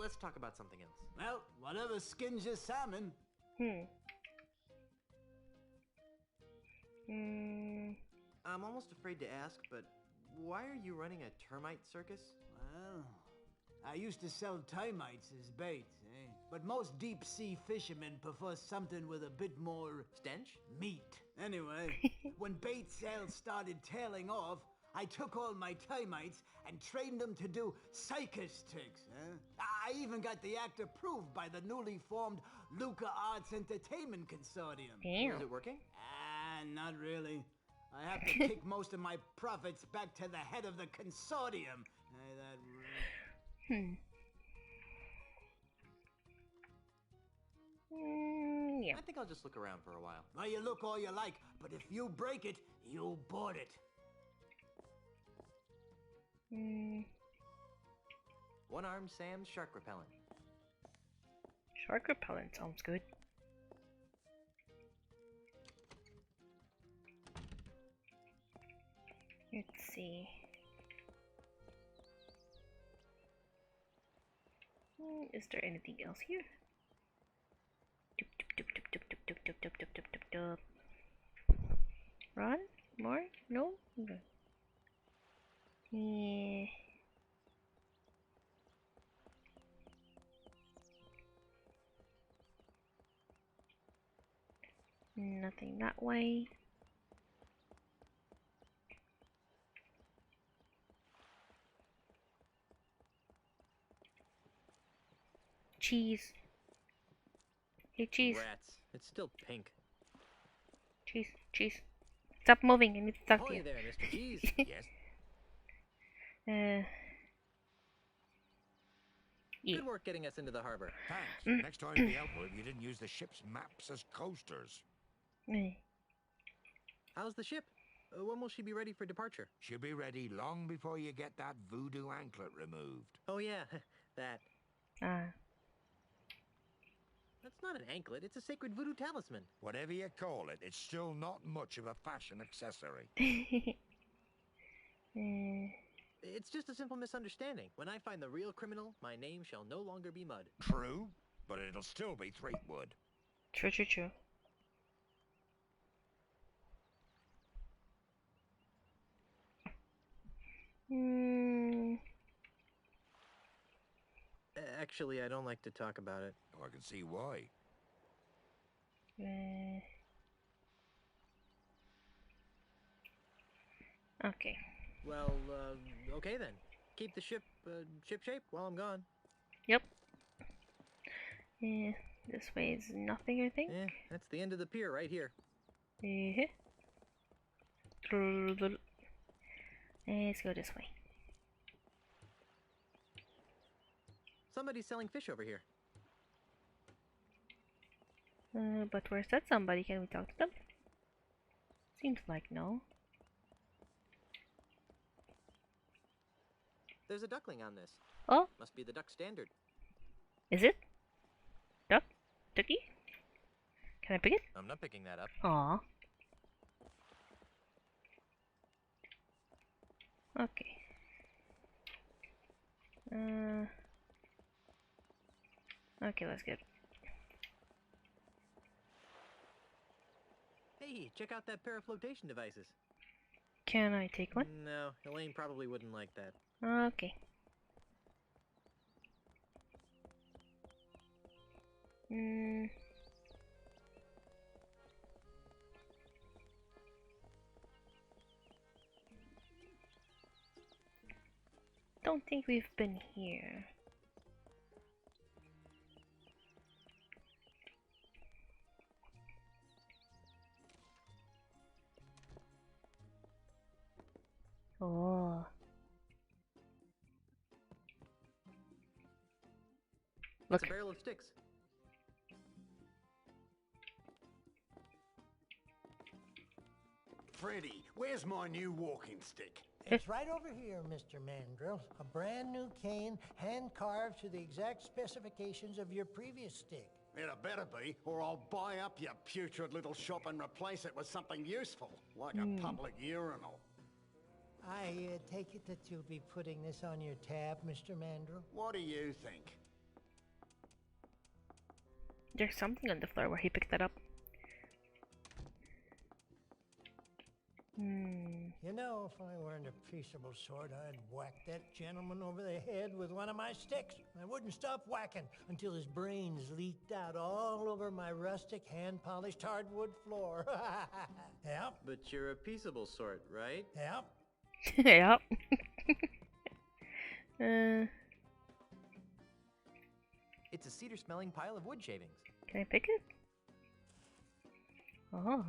Let's talk about something else.
Well, whatever skins your salmon.
I'm almost afraid to ask, but why are you running a termite circus?
Well, I used to sell termites as bait, but most deep-sea fishermen prefer something with a bit more...
stench?
Meat. Anyway, when bait sales started tailing off, I took all my Termites and trained them to do circus tricks. I even got the act approved by the newly formed Luca Arts Entertainment Consortium.
Damn.
Is it working?
Not really. I have to kick most of my profits back to the head of the consortium.
Yeah.
I think I'll just look around for a while.
Well, you look all you like, but if you break it, you bought it.
One-armed Sam's shark repellent.
Shark repellent sounds good. Let's see. Is there anything else here? Run? More? No? Okay. Yeah. Nothing that way. Cheese. Hey, cheese.
Rats. It's still pink.
Cheese. Cheese. Stop moving. I need to talk to you.
Ahoy there, Mr. Cheese.
Yes.
Yeah.
Good work getting us into the harbor.
Thanks. Next time be helpful if you didn't use the ship's maps as coasters.
How's the ship? When will she be ready for departure?
She'll be ready long before you get that voodoo anklet removed.
Oh yeah, that. That's not an anklet, it's a sacred voodoo talisman.
Whatever you call it, it's still not much of a fashion accessory.
It's just a simple misunderstanding. When I find the real criminal, my name shall no longer be Mud.
True, but it'll still be Threepwood.
True, true, true.
Actually, I don't like to talk about it.
Oh, I can see why.
Okay.
Well, okay then. Keep the ship shape while I'm gone.
Yep. This way is nothing, I think.
That's the end of the pier right here.
Let's go this way.
Somebody's selling fish over here.
But where's that somebody? Can we talk to them? Seems like no.
There's a duckling on this.
Oh.
Must be the duck standard.
Is it? Duck? Ducky? Can I pick it?
I'm not picking that up.
Aw. Okay. Okay, let's get.
Hey, check out that pair of flotation devices.
Can I take one?
No, Elaine probably wouldn't like that.
Okay. Don't think we've been here. Oh.
Look. It's a barrel of sticks.
Freddy, where's my new walking stick?
It's right over here, Mr. Mandrill. A brand new cane, hand-carved to the exact specifications of your previous stick.
It better be, or I'll buy up your putrid little shop and replace it with something useful, like a public urinal.
I take it that you'll be putting this on your tab, Mr. Mandrill?
What do you think?
There's something on the floor where he picked that up.
You know, if I weren't a peaceable sort, I'd whack that gentleman over the head with one of my sticks. I wouldn't stop whacking until his brains leaked out all over my rustic, hand-polished hardwood floor. Yep.
But you're a peaceable sort, right?
Yep.
Yep.
It's a cedar-smelling pile of wood shavings.
Can I pick it? Oh.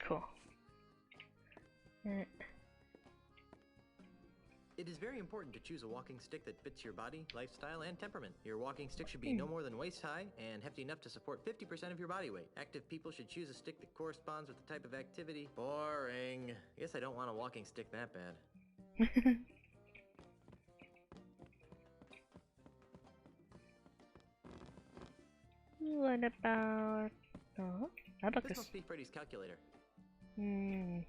Cool.
It is very important to choose a walking stick that fits your body, lifestyle, and temperament. Your walking stick should be no more than waist high and hefty enough to support 50% of your body weight. Active people should choose a stick that corresponds with the type of activity. Boring. Guess I don't want a walking stick that bad.
What about... Oh, abacus.
This must be Freddy's calculator.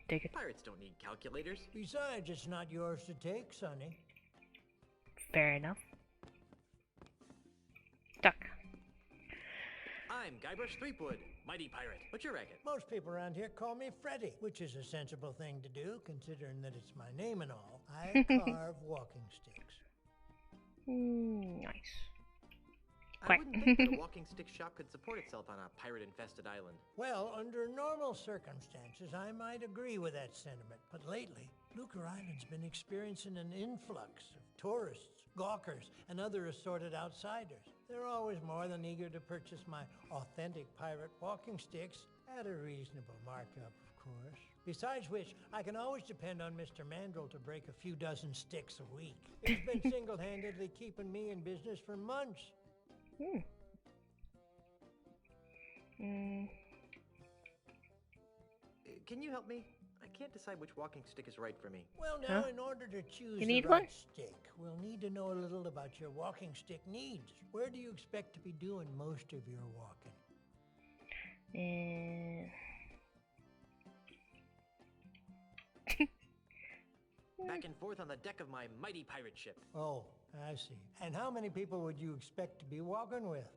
Take it.
Pirates don't need calculators.
Besides, it's not yours to take, Sonny.
Fair enough. Duck.
I'm Guybrush Threepwood, mighty pirate. What's your racket?
Most people around here call me Freddy, which is a sensible thing to do, considering that it's my name and all. I carve walking sticks.
Nice.
I wouldn't think that a walking stick shop could support itself on a pirate-infested island.
Well, under normal circumstances, I might agree with that sentiment. But lately, Lucre Island's been experiencing an influx of tourists, gawkers, and other assorted outsiders. They're always more than eager to purchase my authentic pirate walking sticks at a reasonable markup, of course. Besides which, I can always depend on Mr. Mandrill to break a few dozen sticks a week. He's been single-handedly keeping me in business for months.
Can you help me? I can't decide which walking stick is right for me.
Well, now, in order to choose
You
the
need
right
one?
stick, we'll need to know a little about your walking stick needs. Where do you expect to be doing most of your walking?
Back and forth on the deck of my mighty pirate ship.
Oh, I see. And how many people would you expect to be walking with?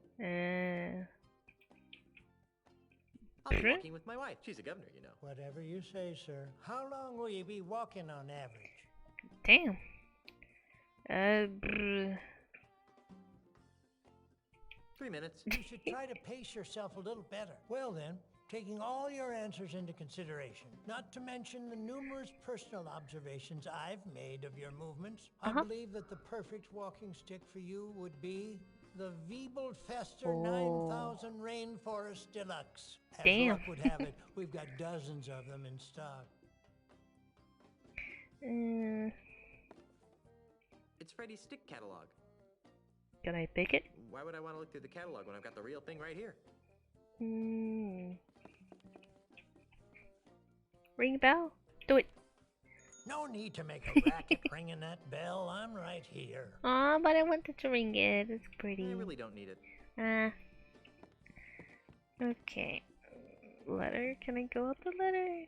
I'll be walking with my wife. She's a governor, you know.
Whatever you say, sir. How long will you be walking on average?
Damn.
3 minutes.
You should try to pace yourself a little better. Well then, taking all your answers into consideration, not to mention the numerous personal observations I've made of your movements, I believe that the perfect walking stick for you would be the Wiebelfester 9000 Rainforest Deluxe. As
Damn.
luck would have it, we've got dozens of them in stock.
It's Freddy's stick catalog.
Can I pick it?
Why would I want to look through the catalog when I've got the real thing right here?
Ring a bell? Do it.
No need to make a racket ringing that bell. I'm right here.
Aw, but I wanted to ring it. It's pretty.
I really don't need it.
Okay. Letter. Can I go up the letter?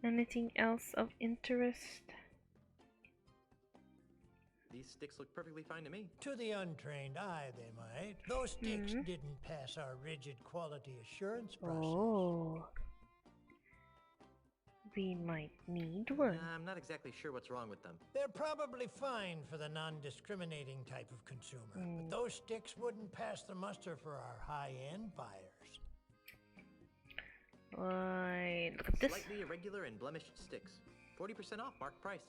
Anything else of interest?
These sticks look perfectly fine to me.
To the untrained eye, they might. Those sticks didn't pass our rigid quality assurance process.
Oh. We might need one.
I'm not exactly sure what's wrong with them.
They're probably fine for the non-discriminating type of consumer, but those sticks wouldn't pass the muster for our high-end buyers.
Look at this.
Slightly irregular and blemished sticks. 40% off marked price.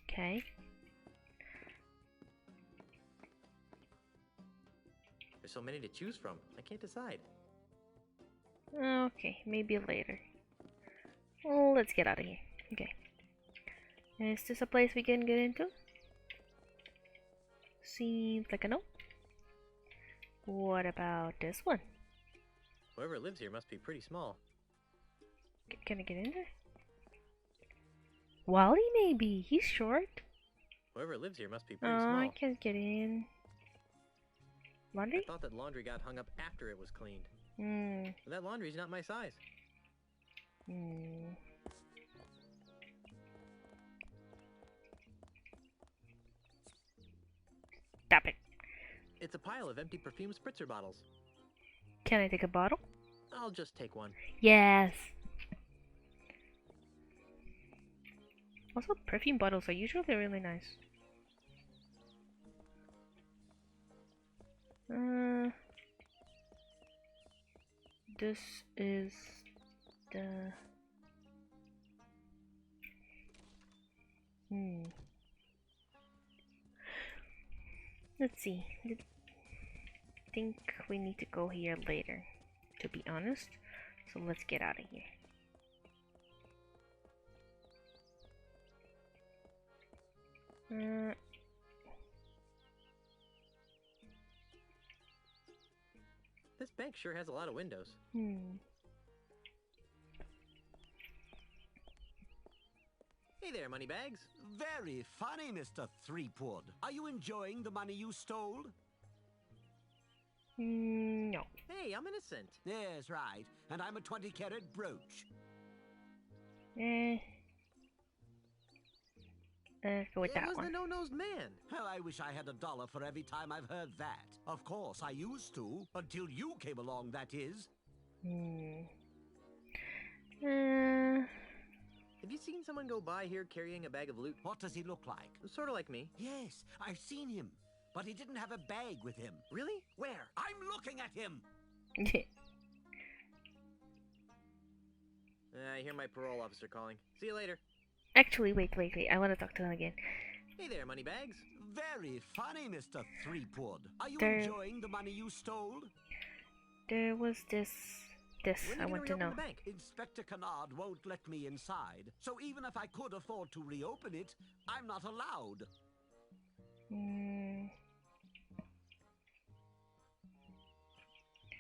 Okay.
There's so many to choose from. I can't decide.
Okay, maybe later. Oh, let's get out of here. Okay. Is this a place we can get into? Seems like a no. What about this one?
Whoever lives here must be pretty small.
Can I get in there? Wally, maybe. He's short.
Whoever lives here must be pretty small.
I can't get in. Laundry?
I thought that laundry got hung up after it was cleaned. But that laundry's not my size.
Stop it.
It's a pile of empty perfume spritzer bottles.
Can I take a bottle?
I'll just take one.
Yes. Also, perfume bottles are usually really nice. this is the... Let's see. I think we need to go here later, to be honest. So let's get out of here.
This bank sure has a lot of windows. Hey there, Moneybags.
Very funny, Mr. Threepwood. Are you enjoying the money you stole?
No.
Hey, I'm innocent.
Yes, right. And I'm a 20-carat brooch.
Go with that
was
one.
the no-nosed man.
Well, I wish I had $1 for every time I've heard that. Of course, I used to. Until you came along, that is.
Have you seen someone go by here carrying a bag of loot?
What does he look like?
Sort of like me.
Yes, I've seen him. But he didn't have a bag with him.
Really? Where?
I'm looking at him!
I hear my parole officer calling. See you later.
Actually, wait. I want to talk to them again.
Hey there, Moneybags.
Very funny, Mr. Threepwood. Are you enjoying the money you stole?
There was this I want to know.
The bank? Inspector Kennard won't let me inside. So even if I could afford to reopen it, I'm not allowed.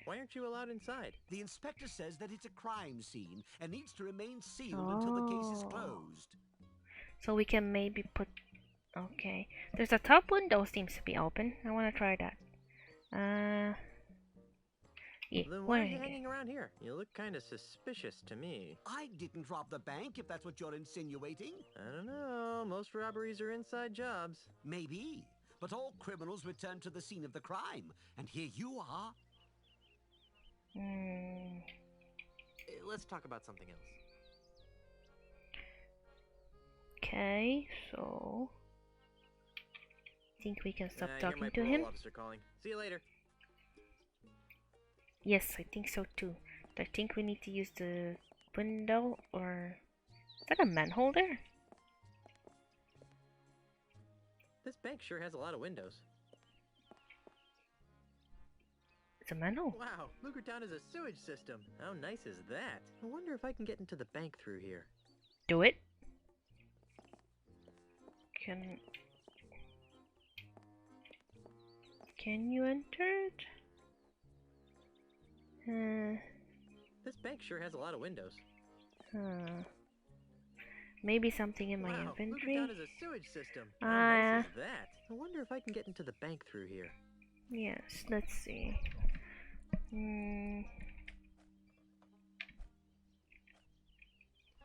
Why aren't you allowed inside?
The inspector says that it's a crime scene and needs to remain sealed until the case is closed.
So we can maybe put... Okay. There's a top window seems to be open. I want to try that. Yeah,
then why are you hanging around here? You look kind of suspicious to me.
I didn't rob the bank, if that's what you're insinuating.
I don't know. Most robberies are inside jobs.
Maybe. But all criminals return to the scene of the crime. And here you are.
Let's talk about something else.
Okay, so... I think we can stop talking to him.
I hear my parole officer calling. See you later.
Yes, I think so too. I think we need to use the window, or... Is that a manhole there?
This bank sure has a lot of windows.
It's a manhole.
Wow, Lucretown is a sewage system. How nice is that? I wonder if I can get into the bank through here.
Do it. Can you enter it?
This bank sure has a lot of windows.
Maybe something in my inventory.
Lucretown is a sewage system. How nice is that? I wonder if I can get into the bank through here.
Yes, let's see.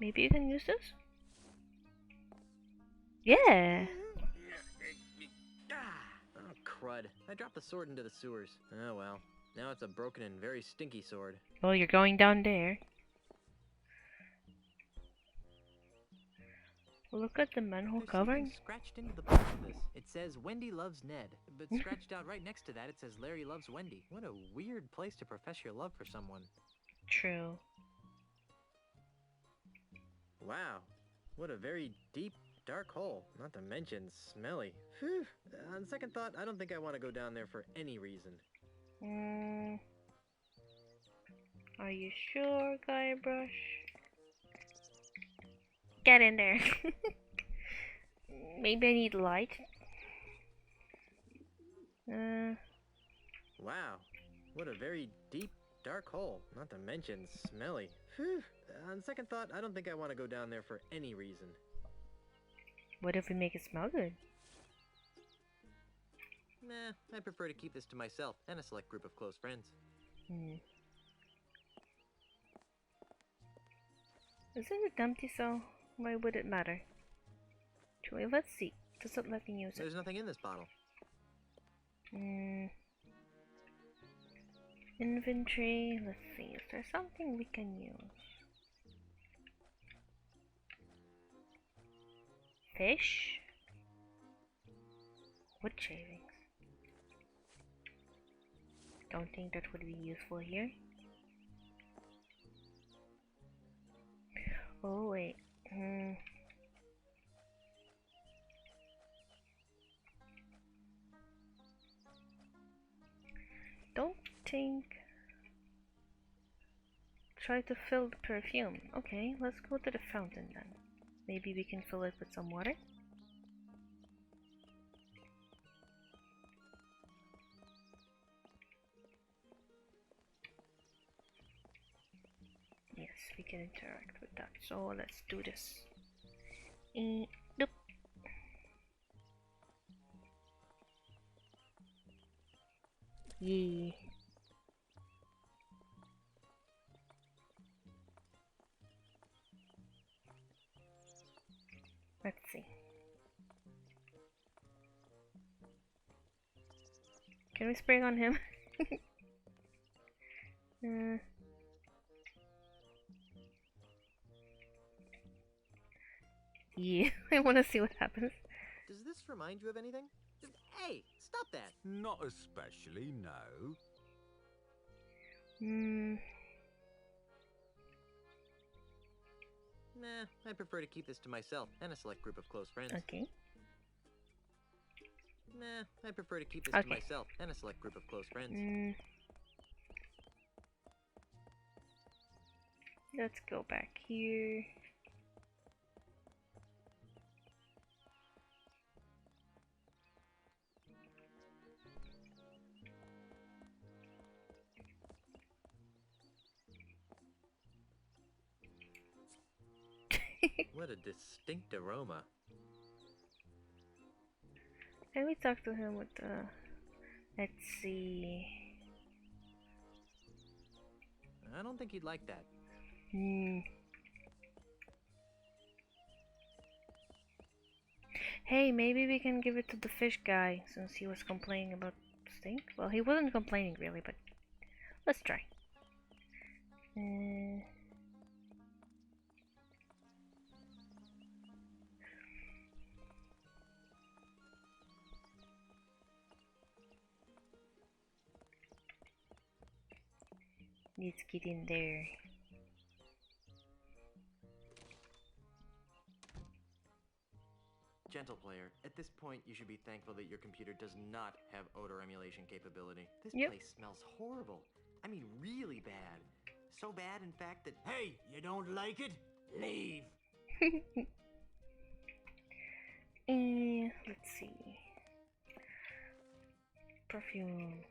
Maybe you can use this? Yeah!
Oh, crud. I dropped the sword into the sewers. Oh well. Now it's a broken and very stinky sword.
Well, you're going down there. Look at the manhole covering.
Scratched into the bottom of this. It says Wendy loves Ned, but scratched out right next to that it says Larry loves Wendy. What a weird place to profess your love for someone.
True.
Wow. What a very deep, dark hole. Not to mention smelly. Whew. On second thought, I don't think I want to go down there for any reason.
Are you sure, Guybrush? Get in there. Maybe I need light.
Wow. What a very deep, dark hole. Not to mention smelly. Whew. On second thought, I don't think I want to go down there for any reason.
What if we make it smell good?
Nah, I prefer to keep this to myself and a select group of close friends.
Isn't it empty, so why would it matter? Actually, let's see. Does it let me use it?
There's nothing in this bottle.
Inventory. Let's see. Is there something we can use? Fish? Wood shavings. Don't think that would be useful here. Oh wait. Don't think. Try to fill the perfume. Okay, let's go to the fountain then. Maybe we can fill it with some water. Yes, we can interact with that. So let's do this. Doop. Yeah. Let's see. Can we spray on him? Yeah, I want to see what happens.
Does this remind you of anything? Hey, stop that!
Not especially, no.
Nah, I prefer to keep this to myself and a select group of close friends.
Okay.
Nah, I prefer to keep this to myself and a select group of close friends.
Let's go back here.
What a distinct aroma.
Can we talk to him with the... Let's see...
I don't think he'd like that.
Hey, maybe we can give it to the fish guy since he was complaining about stink. Well, he wasn't complaining really, but let's try. Let's get in there.
Gentle player, at this point you should be thankful that your computer does not have odor emulation capability. This place smells horrible. I mean really bad. So bad in fact that...
Hey, you don't like it? Leave!
Let's see. Perfume.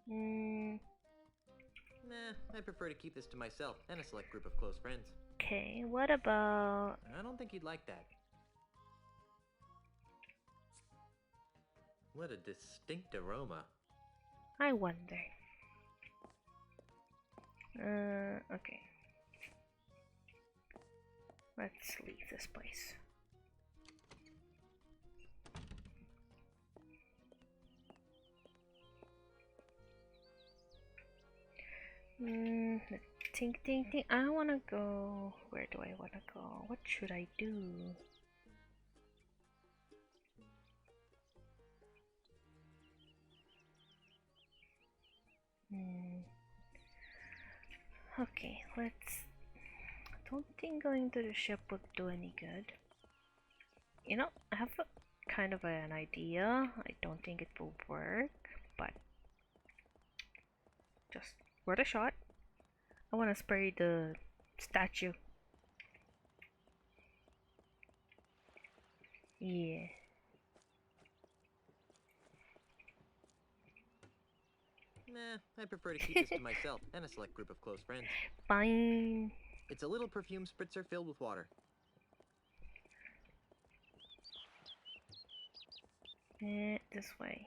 Nah, I prefer to keep this to myself and a select group of close friends.
Okay, what about...
I don't think you'd like that. What a distinct aroma.
I wonder. Okay. Let's leave this place. Think. I wanna go. Where do I wanna go? What should I do? Okay, let's... I don't think going to the ship would do any good. You know, I have kind of an idea. I don't think it will work, but just worth a shot. I want to spray the statue. Yeah.
Nah, I prefer to keep this to myself and a select group of close friends.
Fine.
It's a little perfume spritzer filled with water.
This way.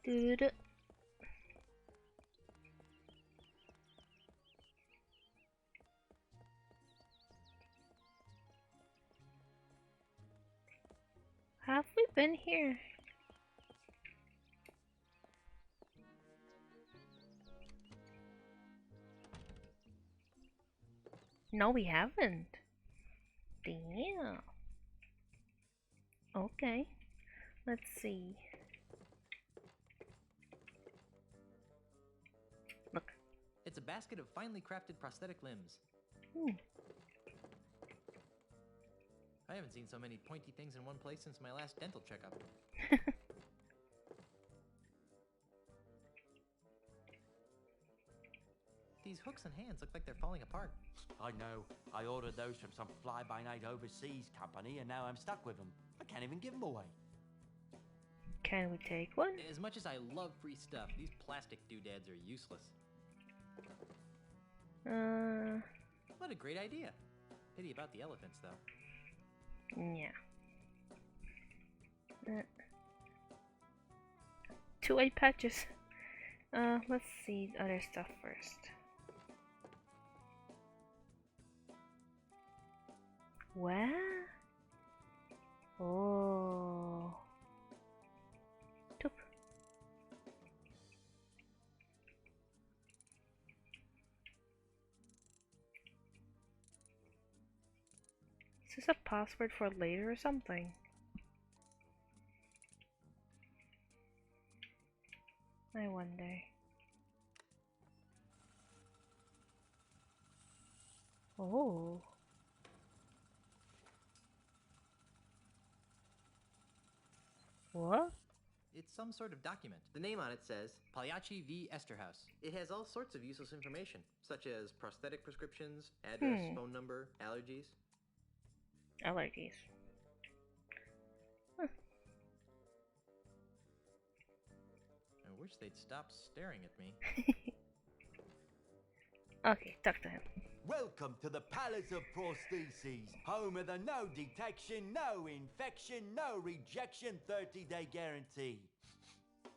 Dude. Have we been here? No, we haven't. Damn. Okay. Let's see. Look.
It's a basket of finely crafted prosthetic limbs. I haven't seen so many pointy things in one place since my last dental checkup. These hooks and hands look like they're falling apart.
I know. I ordered those from some fly-by-night overseas company, and now I'm stuck with them. I can't even give them away.
Can we take one?
As much as I love free stuff, these plastic doodads are useless. What a great idea. Pity about the elephants, though.
Yeah. 2 eye patches. Let's see other stuff first. What? Oh. Toop. Is this a password for later or something? I wonder. Oh. What?
It's some sort of document. The name on it says Pagliacci v. Esterhaus. It has all sorts of useless information, such as prosthetic prescriptions, address, phone number, allergies.
Allergies. Huh.
I wish they'd stop staring at me.
Okay, talk to him.
Welcome to the Palace of Prosthesis, home of the no detection, no infection, no rejection 30-day guarantee.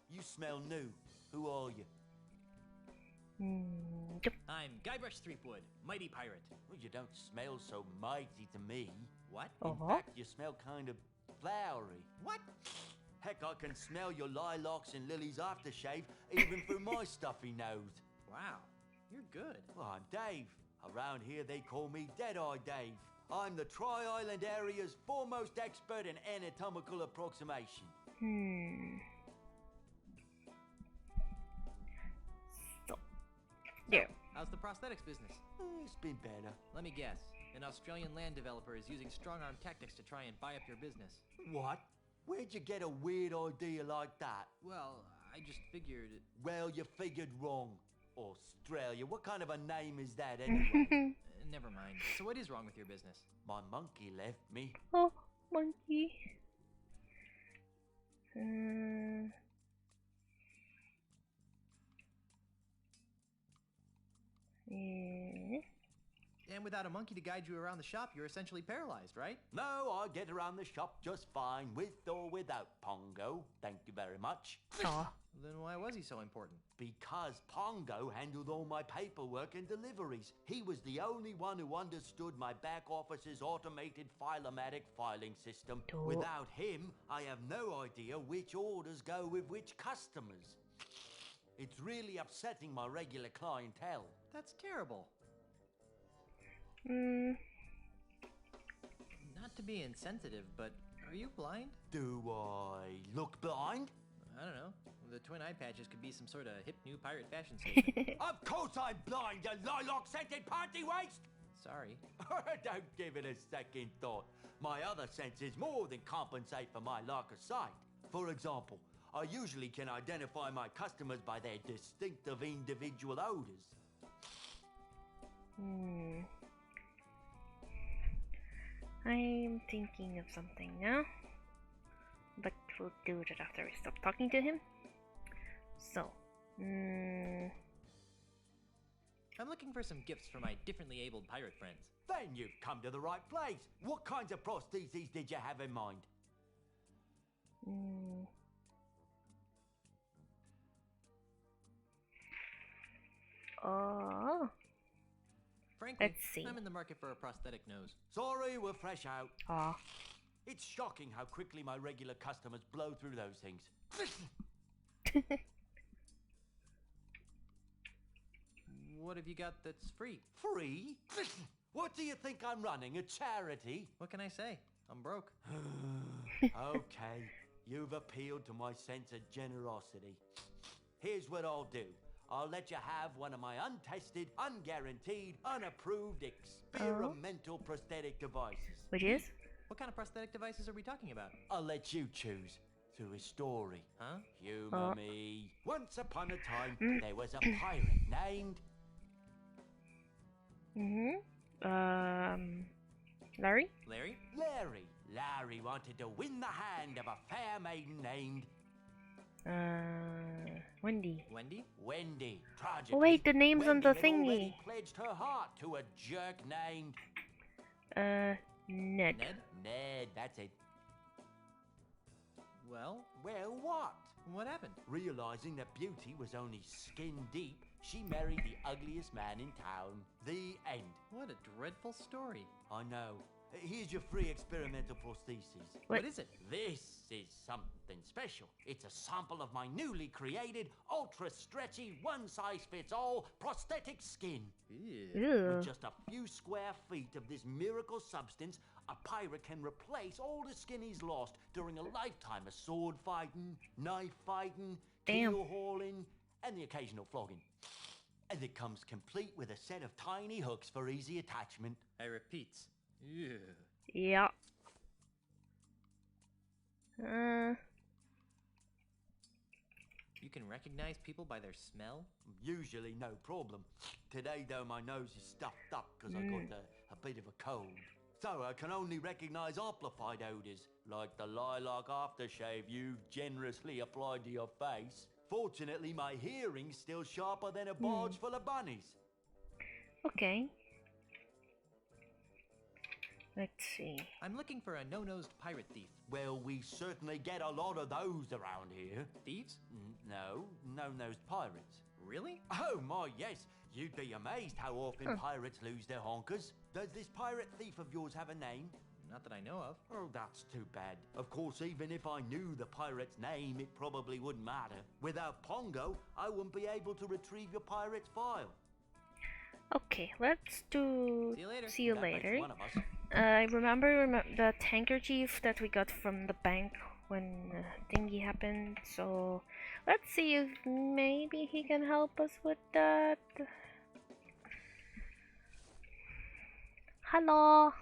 You smell new. Who are you?
I'm Guybrush Threepwood, mighty pirate.
Well, you don't smell so mighty to me.
What?
In fact, you smell kind of flowery.
What?
Heck, I can smell your lilacs and lilies aftershave even through my stuffy nose.
Wow, you're good.
Well, I'm Dave. Around here, they call me Dead-Eye Dave. I'm the Tri-Island area's foremost expert in anatomical approximation.
So, there.
How's the prosthetics business?
It's been better.
Let me guess. An Australian land developer is using strong-arm tactics to try and buy up your business.
What? Where'd you get a weird idea like that?
Well, I just figured...
Well, you figured wrong. Australia, what kind of a name is that anyway?
Never mind. So what is wrong with your business?
My monkey left me.
Oh, monkey. Yeah.
And without a monkey to guide you around the shop, you're essentially paralyzed, right?
No, I get around the shop just fine, with or without Pongo. Thank you very much.
Aw.
Then why was he so important?
Because Pongo handled all my paperwork and deliveries. He was the only one who understood my back office's automated filomatic filing system. Without him, I have no idea which orders go with which customers. It's really upsetting my regular clientele.
That's terrible. Not to be insensitive, but are you blind?
Do I look blind?
I don't know. The twin eye patches could be some sort of hip new pirate fashion statement.
Of course I'm blind, you lilac-scented party waste!
Sorry.
Don't give it a second thought. My other senses more than compensate for my lack of sight. For example, I usually can identify my customers by their distinctive individual odors.
I'm thinking of something now, but we'll do it after we stop talking to him. So,
I'm looking for some gifts for my differently abled pirate friends.
Then you've come to the right place. What kinds of prostheses did you have in mind?
Oh.
Frankly,
Let's see.
I'm in the market for a prosthetic nose.
Sorry, we're fresh out.
Aw.
It's shocking how quickly my regular customers blow through those things.
What have you got that's free?
Free? What do you think I'm running, a charity?
What can I say? I'm broke.
Okay, you've appealed to my sense of generosity. Here's what I'll do. I'll let you have one of my untested, unguaranteed, unapproved experimental prosthetic devices.
Which is?
What kind of prosthetic devices are we talking about?
I'll let you choose through a story.
Huh?
Humor me. Once upon a time, there was a pirate named...
Larry?
Larry?
Larry. Larry wanted to win the hand of a fair maiden named...
Wendy.
Wendy?
Wendy. Tragically,
Oh wait, the name's
Wendy
on the
had
thingy.
already pledged her heart to a jerk named...
Ned.
Ned?
Ned, that's it.
Well?
Well, what?
What happened?
Realizing that beauty was only skin deep, she married the ugliest man in town. The end.
What a dreadful story.
I know. Here's your free experimental prosthesis.
What is it?
This is something special. It's a sample of my newly created, ultra-stretchy, one-size-fits-all prosthetic skin.
Ew.
With just a few square feet of this miracle substance, a pirate can replace all the skin he's lost during a lifetime of sword fighting, knife fighting, keel hauling, and the occasional flogging. And it comes complete with a set of tiny hooks for easy attachment.
I repeat. Ew.
Yeah.
You can recognize people by their smell?
Usually no problem. Today, though, my nose is stuffed up because I got a bit of a cold. So I can only recognize amplified odors, like the lilac aftershave you've generously applied to your face. Fortunately, my hearing's still sharper than a barge full of bunnies.
Okay. Let's see.
I'm looking for a no-nosed pirate thief.
Well, we certainly get a lot of those around here.
Thieves?
No, no-nosed pirates.
Really?
Oh my, yes. You'd be amazed how often pirates lose their honkers. Does this pirate thief of yours have a name?
Not that I know of.
Oh, that's too bad. Of course, even if I knew the pirate's name, it probably wouldn't matter. Without Pongo, I wouldn't be able to retrieve your pirate's file.
Okay, let's do...
See you later.
See you
That
later.
makes one of us.
I remember the handkerchief that we got from the bank when thingy happened, so let's see if maybe he can help us with that. Hello,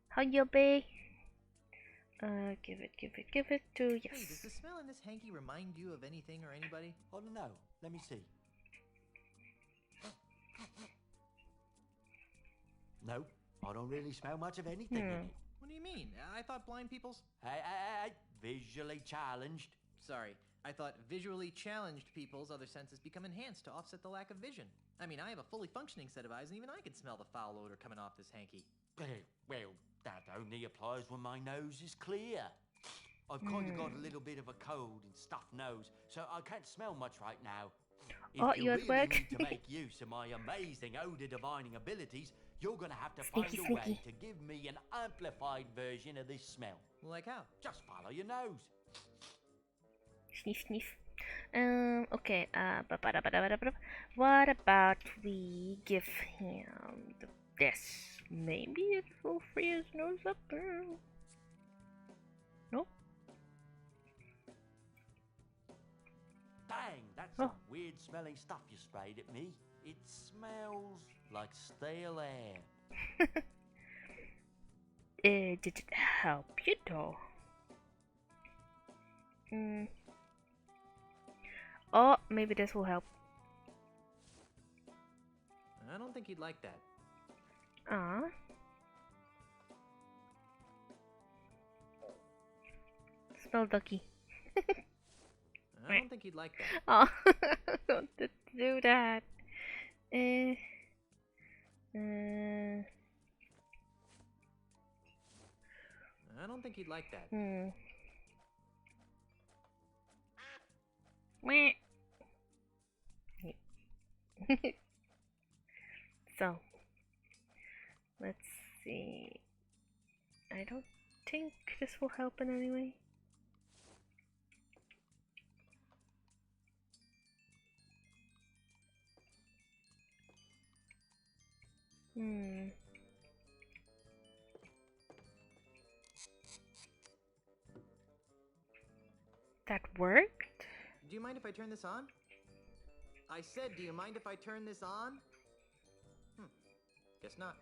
how you be? Give it to yes.
Hey, does the smell in this hanky remind you of anything or anybody?
I don't know. Let me see. No, I don't really smell much of anything in it.
What do you mean? I thought blind people's...
Hey, visually challenged.
Sorry, I thought visually challenged people's other senses become enhanced to offset the lack of vision. I mean, I have a fully functioning set of eyes, and even I can smell the foul odor coming off this hanky.
Well, that only applies when my nose is clear. I've kind of got a little bit of a cold and stuffed nose, so I can't smell much right now. If you
at
really
work?
need to make use of my amazing odor divining abilities, you're gonna have to
Sneaky,
find a way
sneaky.
to give me an amplified version of this smell.
Like how?
Just follow your nose.
Sniff, sniff. Okay, what about we give him this? Maybe it will free his nose up. No?
Dang, that's some weird smelling stuff you sprayed at me. It smells like stale air.
Did it help you though? Oh, maybe this will help.
I don't think he'd like that.
Spell ducky.
I don't think he'd like that.
Oh, don't do that.
I don't think he'd like that.
Meh. So, let's see. I don't think this will help in any way. That worked?
Do you mind if I turn this on? I said, do you mind if I turn this on? Guess not.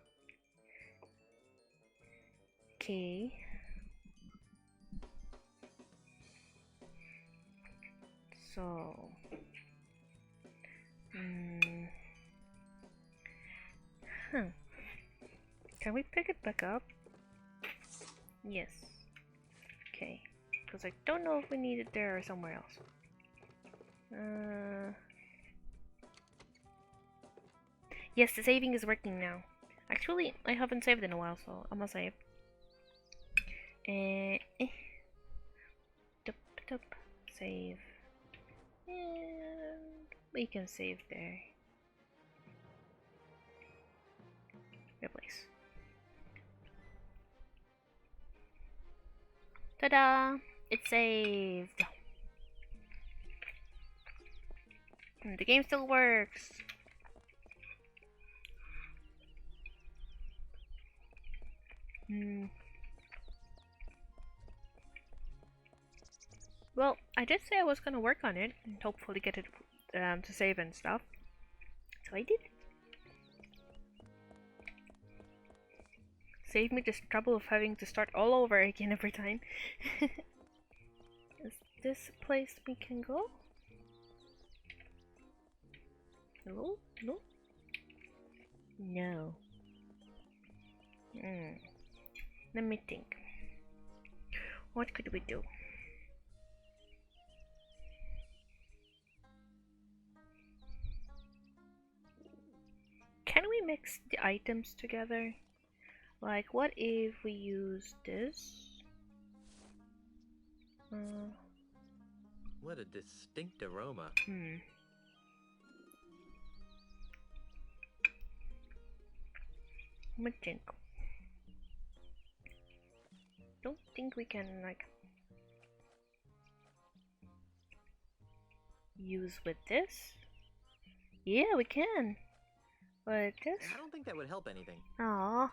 Okay. So... Can we pick it back up? Yes. Okay. Because I don't know if we need it there or somewhere else. Yes, the saving is working now. Actually, I haven't saved in a while, so I'm gonna save. Save. And we can save there. Replace. Ta-da! It's saved. The game still works. Well, I did say I was gonna work on it and hopefully get it to save and stuff. So I did. Save me this trouble of having to start all over again every time. Is this a place we can go? Hello? No? No. Let me think. What could we do? Can we mix the items together? Like, what if we use this?
What a distinct aroma.
Let me think. Don't think we can, like, use with this? Yeah, we can. But this?
I don't think that would help anything.
Aww.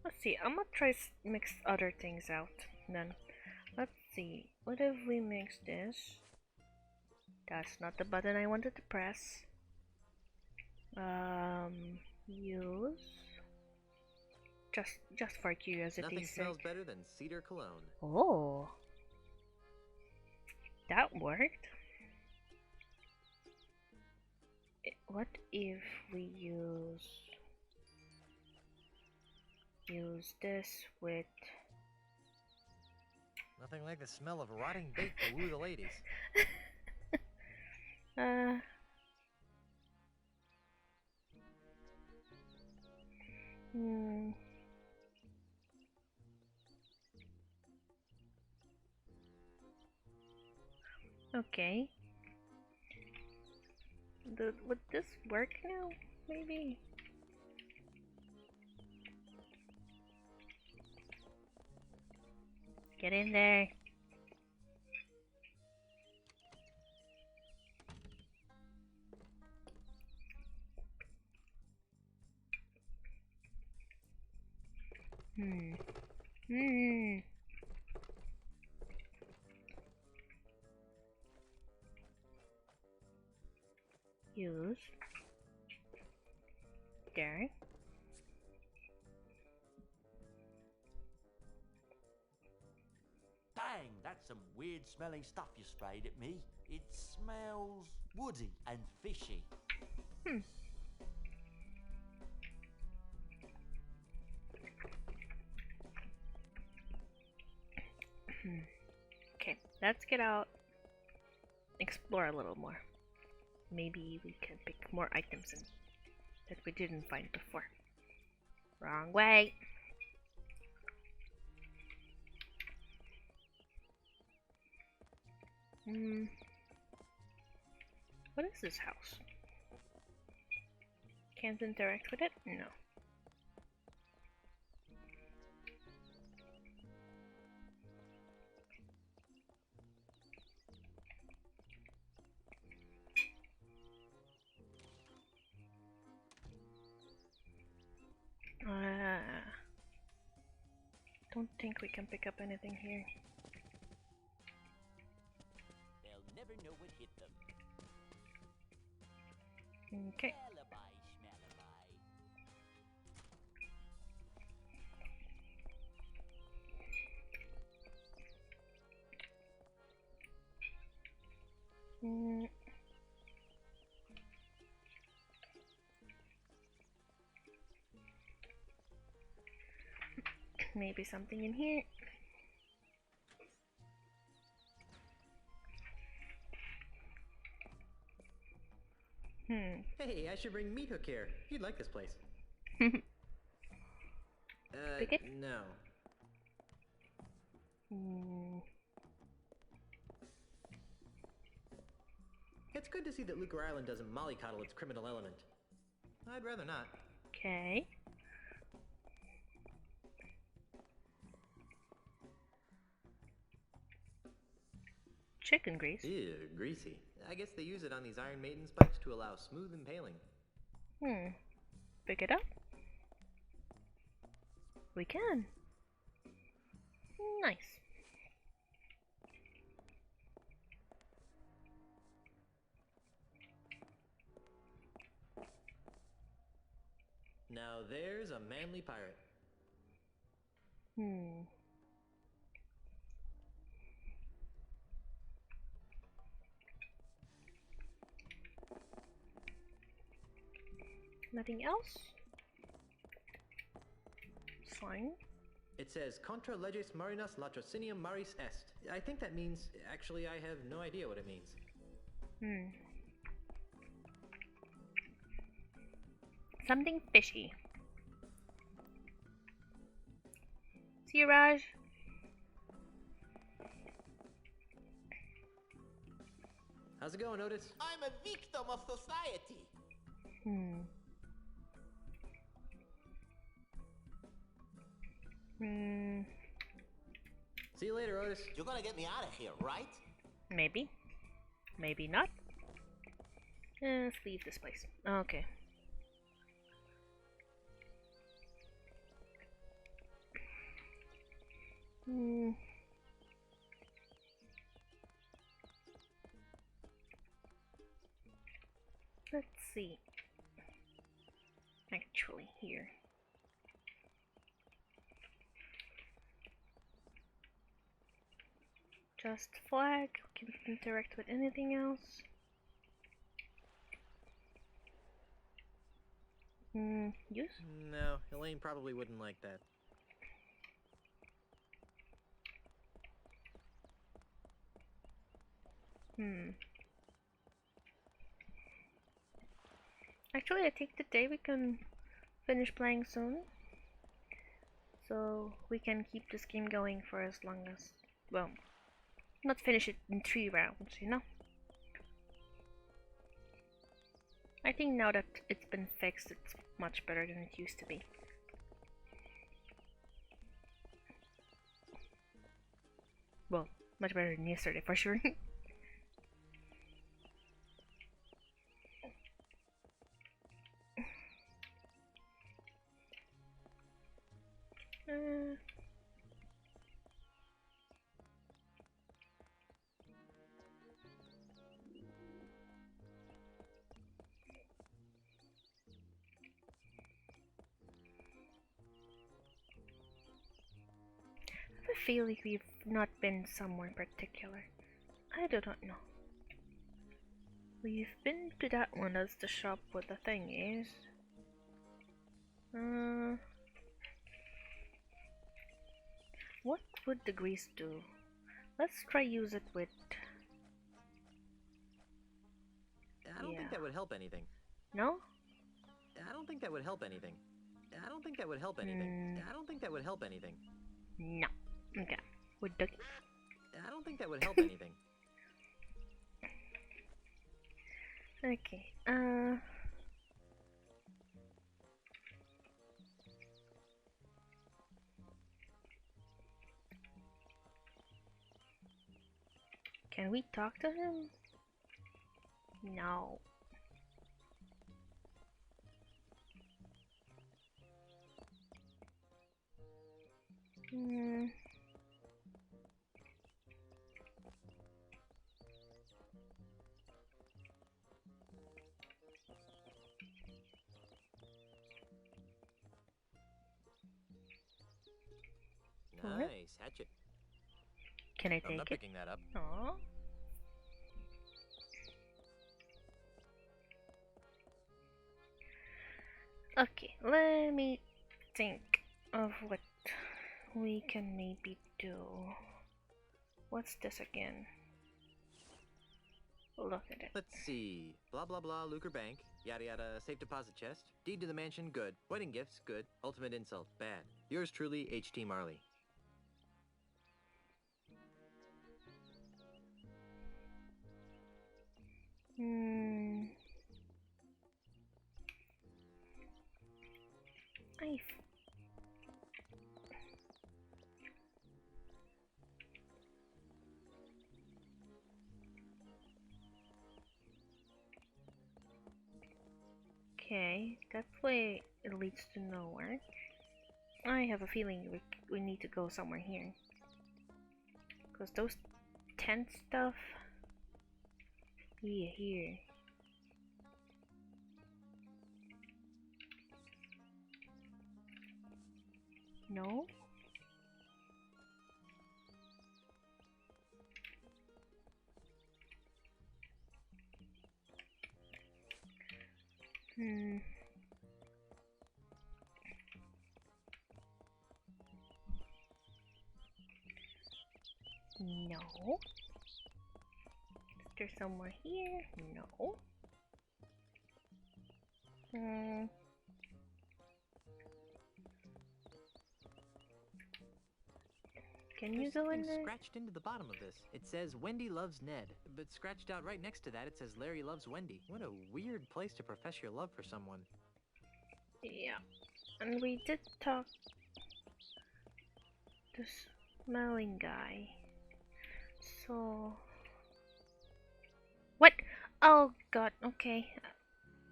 Let's see, I'm gonna try mix other things out then. Let's see, what if we mix this? That's not the button I wanted to press. Use just for curiosity's
Nothing
sake.
smells better than cedar cologne.
Oh, that worked. What if we use this with...
Nothing like the smell of rotting bait to woo the ladies.
Okay. Would this work now? Maybe. Get in there. Use. There.
Dang, that's some weird smelling stuff you sprayed at me. It smells woody and fishy.
Okay, let's get out. Explore a little more. Maybe we can pick more items in that we didn't find before. Wrong way. What is this house? Can't interact with it? No. Don't think we can pick up anything here.
They'll never know what hit them.
Okay.
Alibi, schmalibi.
Maybe something in here.
Hey, I should bring Meat Hook here. You'd like this place.
Pick it?
No. It's good to see that Lucre Island doesn't mollycoddle its criminal element. I'd rather not.
Okay. Chicken grease?
Ew, greasy. I guess they use it on these Iron Maiden spikes to allow smooth impaling.
Pick it up? We can. Nice.
Now there's a manly pirate.
Nothing else? Fine.
It says contra leges marinas latrocinium maris est. I think that means, actually I have no idea what it means.
Something fishy. See you, Raj.
How's it going, Otis?
I'm a victim of society.
See you later, Otis.
You're gonna get me out of here, right?
Maybe. Maybe not. Let's leave this place. Okay. Let's see. Actually, here. Just flag. We can interact with anything else. Use?
No, Elaine probably wouldn't like that.
Actually, I think today we can finish playing soon. So we can keep this game going for as long as, well, not finish it in 3 rounds, you know? I think now that it's been fixed, it's much better than it used to be. Well, much better than yesterday for sure. I feel like we've not been somewhere particular. I do not know. We've been to that one as the shop where the thing is. What would the grease do? Let's try use it with...
I don't think that would help anything.
No?
I don't think that would help anything. I don't think that would help anything. I don't think that would help anything.
No. Okay. With Ducky?
I don't think that would help anything.
Okay. Can we talk to him? No. Hmm.
Nice hatchet.
Can I
I'm
take
not
it?
picking that up.
Aww. Okay, let me think of what we can maybe do. What's this again? Look at it.
Let's see. Blah blah blah. Lucre Bank. Yada yada. Safe deposit chest. Deed to the mansion. Good. Wedding gifts. Good. Ultimate insult. Bad. Yours truly, H.T. Marley.
Hmm. Okay, that way it leads to nowhere. I have a feeling we need to go somewhere here. Because those tent stuff... Yeah, here. No? Hmm. No. Is there somewhere here? No. Hmm. Can you
There's
go in
something
there?
scratched into the bottom of this. It says Wendy loves Ned, but scratched out right next to that it says Larry loves Wendy. What a weird place to profess your love for someone.
Yeah. And we did talk to smelling guy. So... What? Oh god, okay.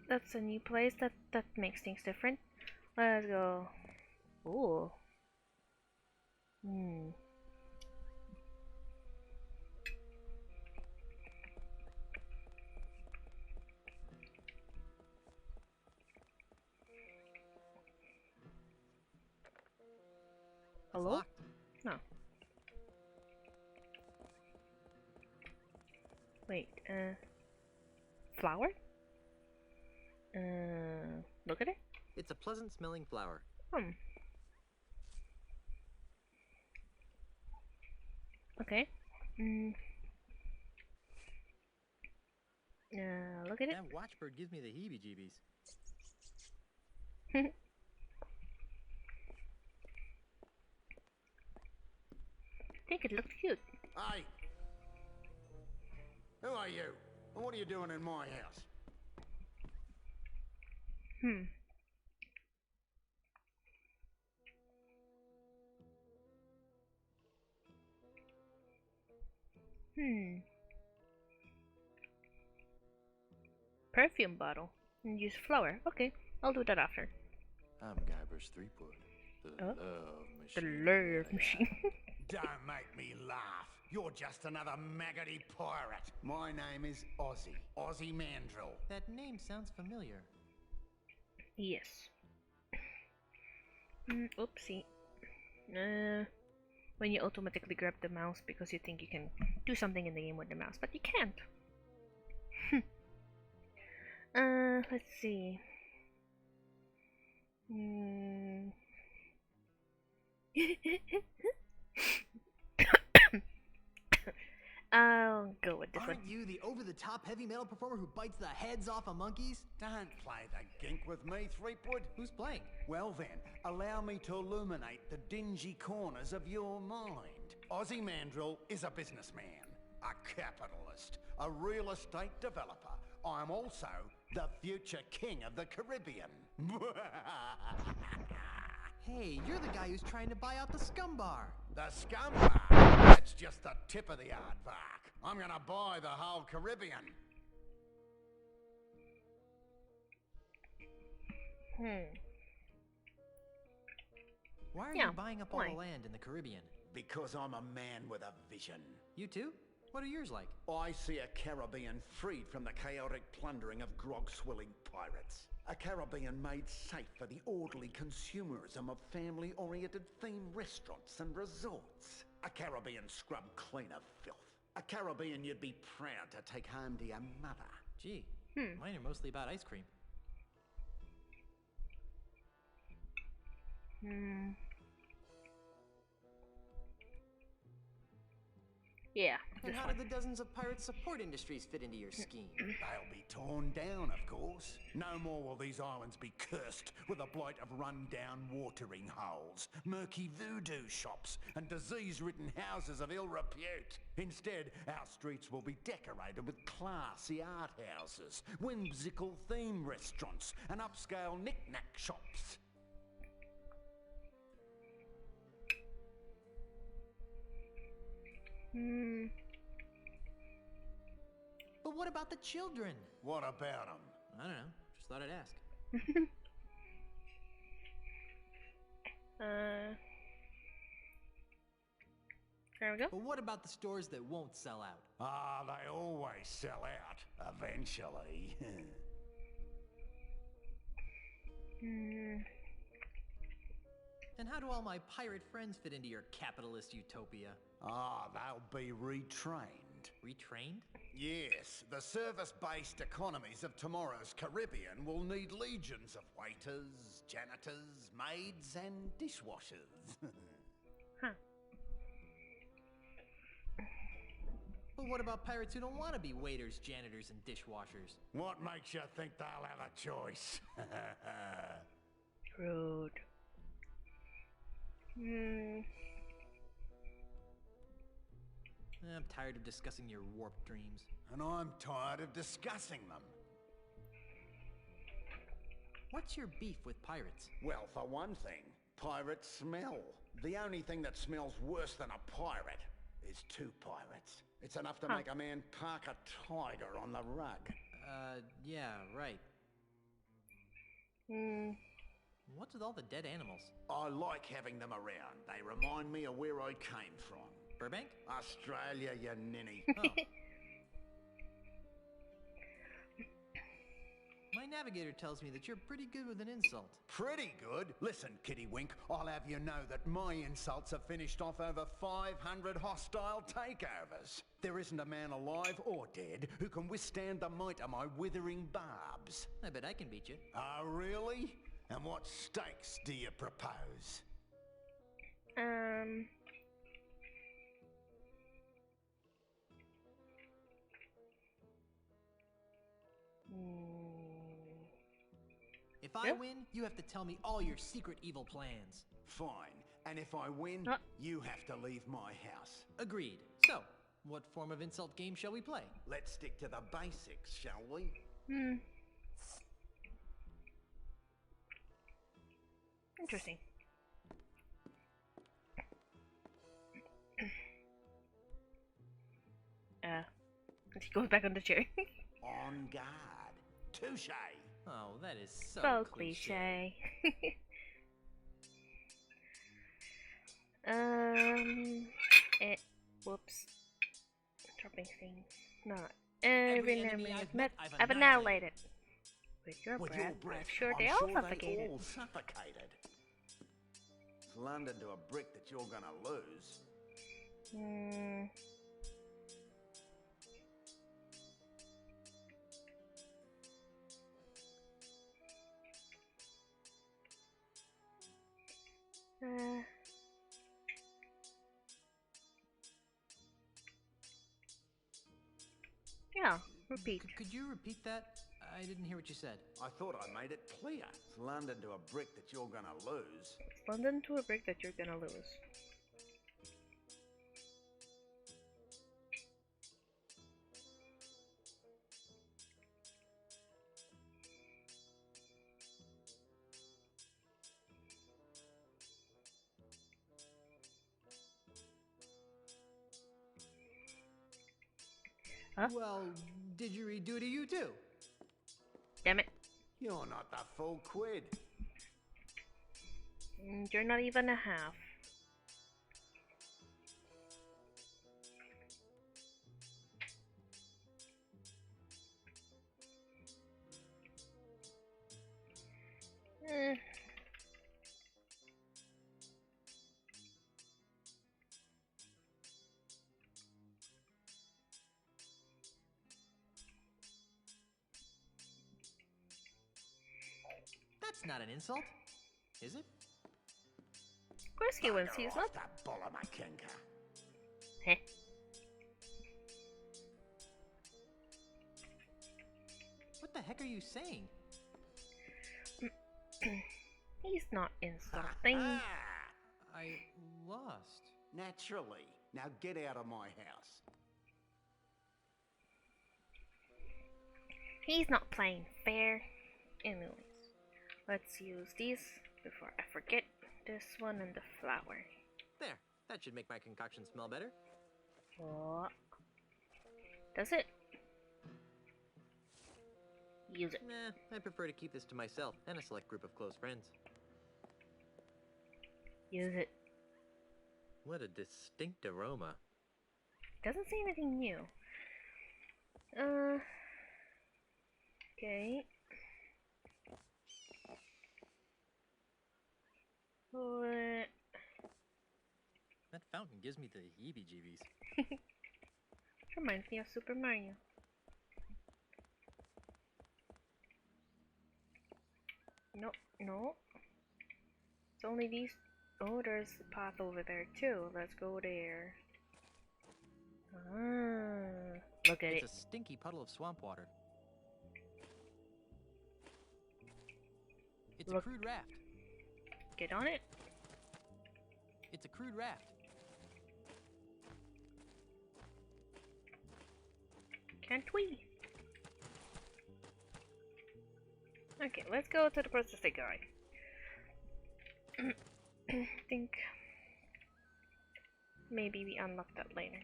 That's a new place. That makes things different. Let's go. Ooh. Hmm. Hello? No. Wait, flower? Look at it.
It's a pleasant smelling flower.
Okay. Look at it.
That watchbird gives me the heebie-jeebies.
I think it looks cute.
Hey! Who are you? And what are you doing in my house?
Perfume bottle. And use flower. Okay, I'll do that after.
I'm Guybrush Threepwood, the love machine.
The love machine.
Don't make me laugh. You're just another maggoty pirate. My name is Ozzy. Ozzy Mandrill.
That name sounds familiar.
Yes. Oopsie. When you automatically grab the mouse because you think you can do something in the game with the mouse, but you can't. Let's see. I'll go with this one.
Aren't you the over-the-top heavy metal performer who bites the heads off of monkeys?
Don't play the gink with me, Threepwood.
Who's playing?
Well then, allow me to illuminate the dingy corners of your mind. Ozzy Mandrill is a businessman, a capitalist, a real estate developer. I'm also the future king of the Caribbean.
Hey, you're the guy who's trying to buy out the scum bar.
The scum bar? That's just the tip of the aardvark. I'm gonna buy the whole Caribbean.
Why are you buying up all the land in the Caribbean?
Because I'm a man with a vision.
You too? What are yours like?
I see a Caribbean freed from the chaotic plundering of grog-swilling pirates. A Caribbean made safe for the orderly consumerism of family-oriented themed restaurants and resorts. A Caribbean scrubbed clean of filth. A Caribbean you'd be proud to take home to your mother.
Gee, mine are mostly about ice cream.
Yeah.
And how do the dozens of pirate support industries fit into your scheme?
They'll be torn down, of course. No more will these islands be cursed with the blight of run-down watering holes, murky voodoo shops, and disease-ridden houses of ill repute. Instead, our streets will be decorated with classy art houses, whimsical theme restaurants, and upscale knick-knack shops.
But what about the children?
What about them?
I don't know. Just thought I'd ask.
There we go.
But what about the stores that won't sell out?
Ah, they always sell out, eventually.
And how do all my pirate friends fit into your capitalist utopia?
Ah, they'll be retrained.
Retrained?
Yes, the service-based economies of tomorrow's Caribbean will need legions of waiters, janitors, maids, and dishwashers.
But what about pirates who don't want to be waiters, janitors, and dishwashers?
What makes you think they'll have a choice?
Rude.
I'm tired of discussing your warped dreams.
And I'm tired of discussing them.
What's your beef with pirates?
Well, for one thing, pirates smell. The only thing that smells worse than a pirate is two pirates. It's enough to make a man park a tiger on the rug.
Yeah, right. What's with all the dead animals?
I like having them around. They remind me of where I came from.
Burbank?
Australia, you ninny.
My navigator tells me that you're pretty good with an insult.
Pretty good? Listen, Kitty Wink, I'll have you know that my insults have finished off over 500 hostile takeovers. There isn't a man alive or dead who can withstand the might of my withering barbs.
I bet I can beat you.
Oh, really? And what stakes do you propose?
If I win, you have to tell me all your secret evil plans.
Fine. And if I win, you have to leave my house.
Agreed. So, what form of insult game shall we play?
Let's stick to the basics, shall we?
Interesting. He goes back on the chair.
On guard. Touche.
Oh, that is so,
So
cliche.
Whoops. Dropping things. Not every enemy I've met, I've annihilated. With your breath, I'm sure they all suffocated.
All suffocated. It's London to a brick that you're gonna lose.
Yeah, repeat.
Could you repeat that? I didn't hear what you said.
I thought I made it clear. It's London to a brick that you're gonna lose.
London to a brick that you're gonna lose. Huh?
Well, did you redo to you too?
Damn it.
You're not the full quid.
You're not even a half.
That's not an insult, is it?
Of course he wins, he's not.
That ball of my kinker.
Heh.
What the heck are you saying?
He's not insulting.
I lost.
Naturally. Now get out of my house.
He's not playing fair. Anyways, let's use these before I forget. This one and the flower.
There, that should make my concoction smell better.
Oh. Does it? Use it.
Nah, I prefer to keep this to myself and a select group of close friends.
Use it.
What a distinct aroma.
Doesn't say anything new. Okay. What?
That fountain gives me the heebie-jeebies.
Reminds me of Super Mario. No, no. It's only these. Oh, there's a path over there too. Let's go there. Ah, look at it.
It's a stinky puddle of swamp water. It's a crude raft.
Get on it.
It's a crude raft.
Can't we? Okay, let's go to the Prosthesis guy. I think maybe we unlock that later.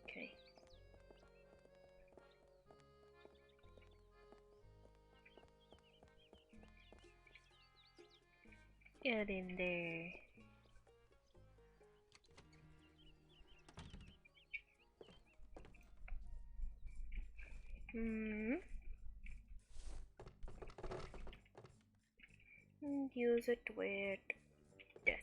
Okay. Get in there. And use it with this.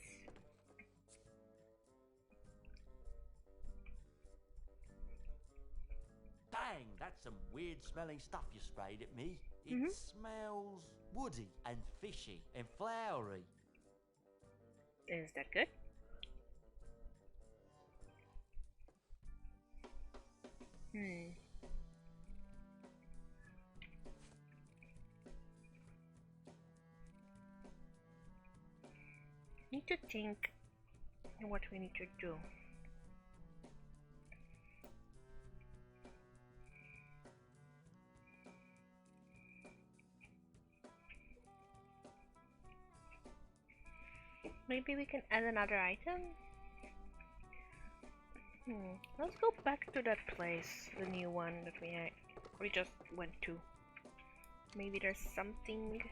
Dang, that's some weird smelling stuff you sprayed at me. It smells woody and fishy and flowery.
Is that good? Need to think what we need to do. Maybe we can add another item? Let's go back to that place, the new one that we just went to. Maybe there's something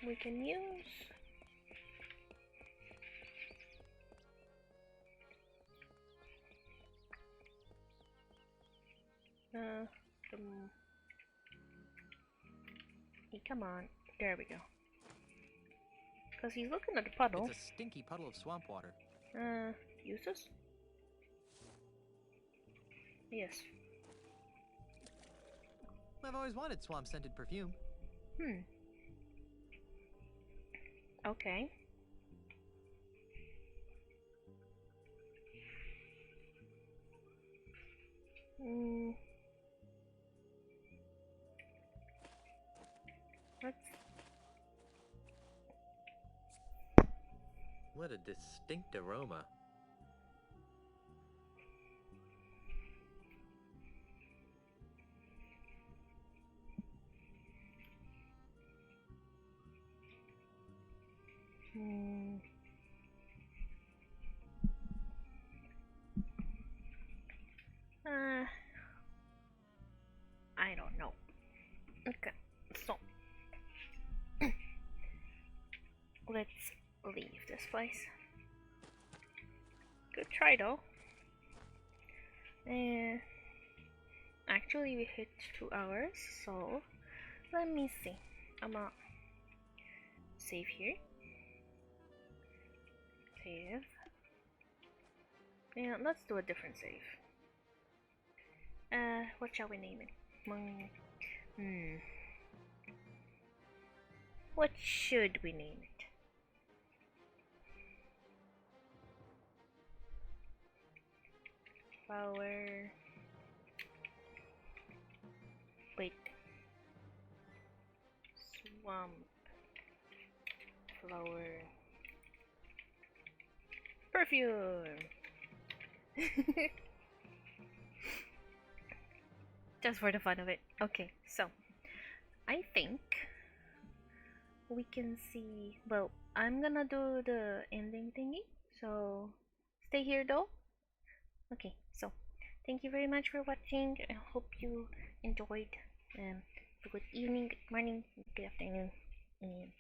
we can use. Come on, there we go. Cause he's looking at the puddle.
It's a stinky puddle of swamp water.
Use this? Yes.
I've always wanted swamp-scented perfume.
Okay.
What a distinct aroma.
I don't let's leave this place. Good try though. And actually we hit 2 hours, so let me see. I'm gonna save here. Save. And let's do a different save. What shall we name it? What should we name it? Flower. Wait. Swamp. Flower. Perfume. Just for the fun of it. Okay, so I think we can see. Well, I'm gonna do the ending thingy, so stay here though. Okay, so thank you very much for watching. I hope you enjoyed. Good evening, good morning, good afternoon, and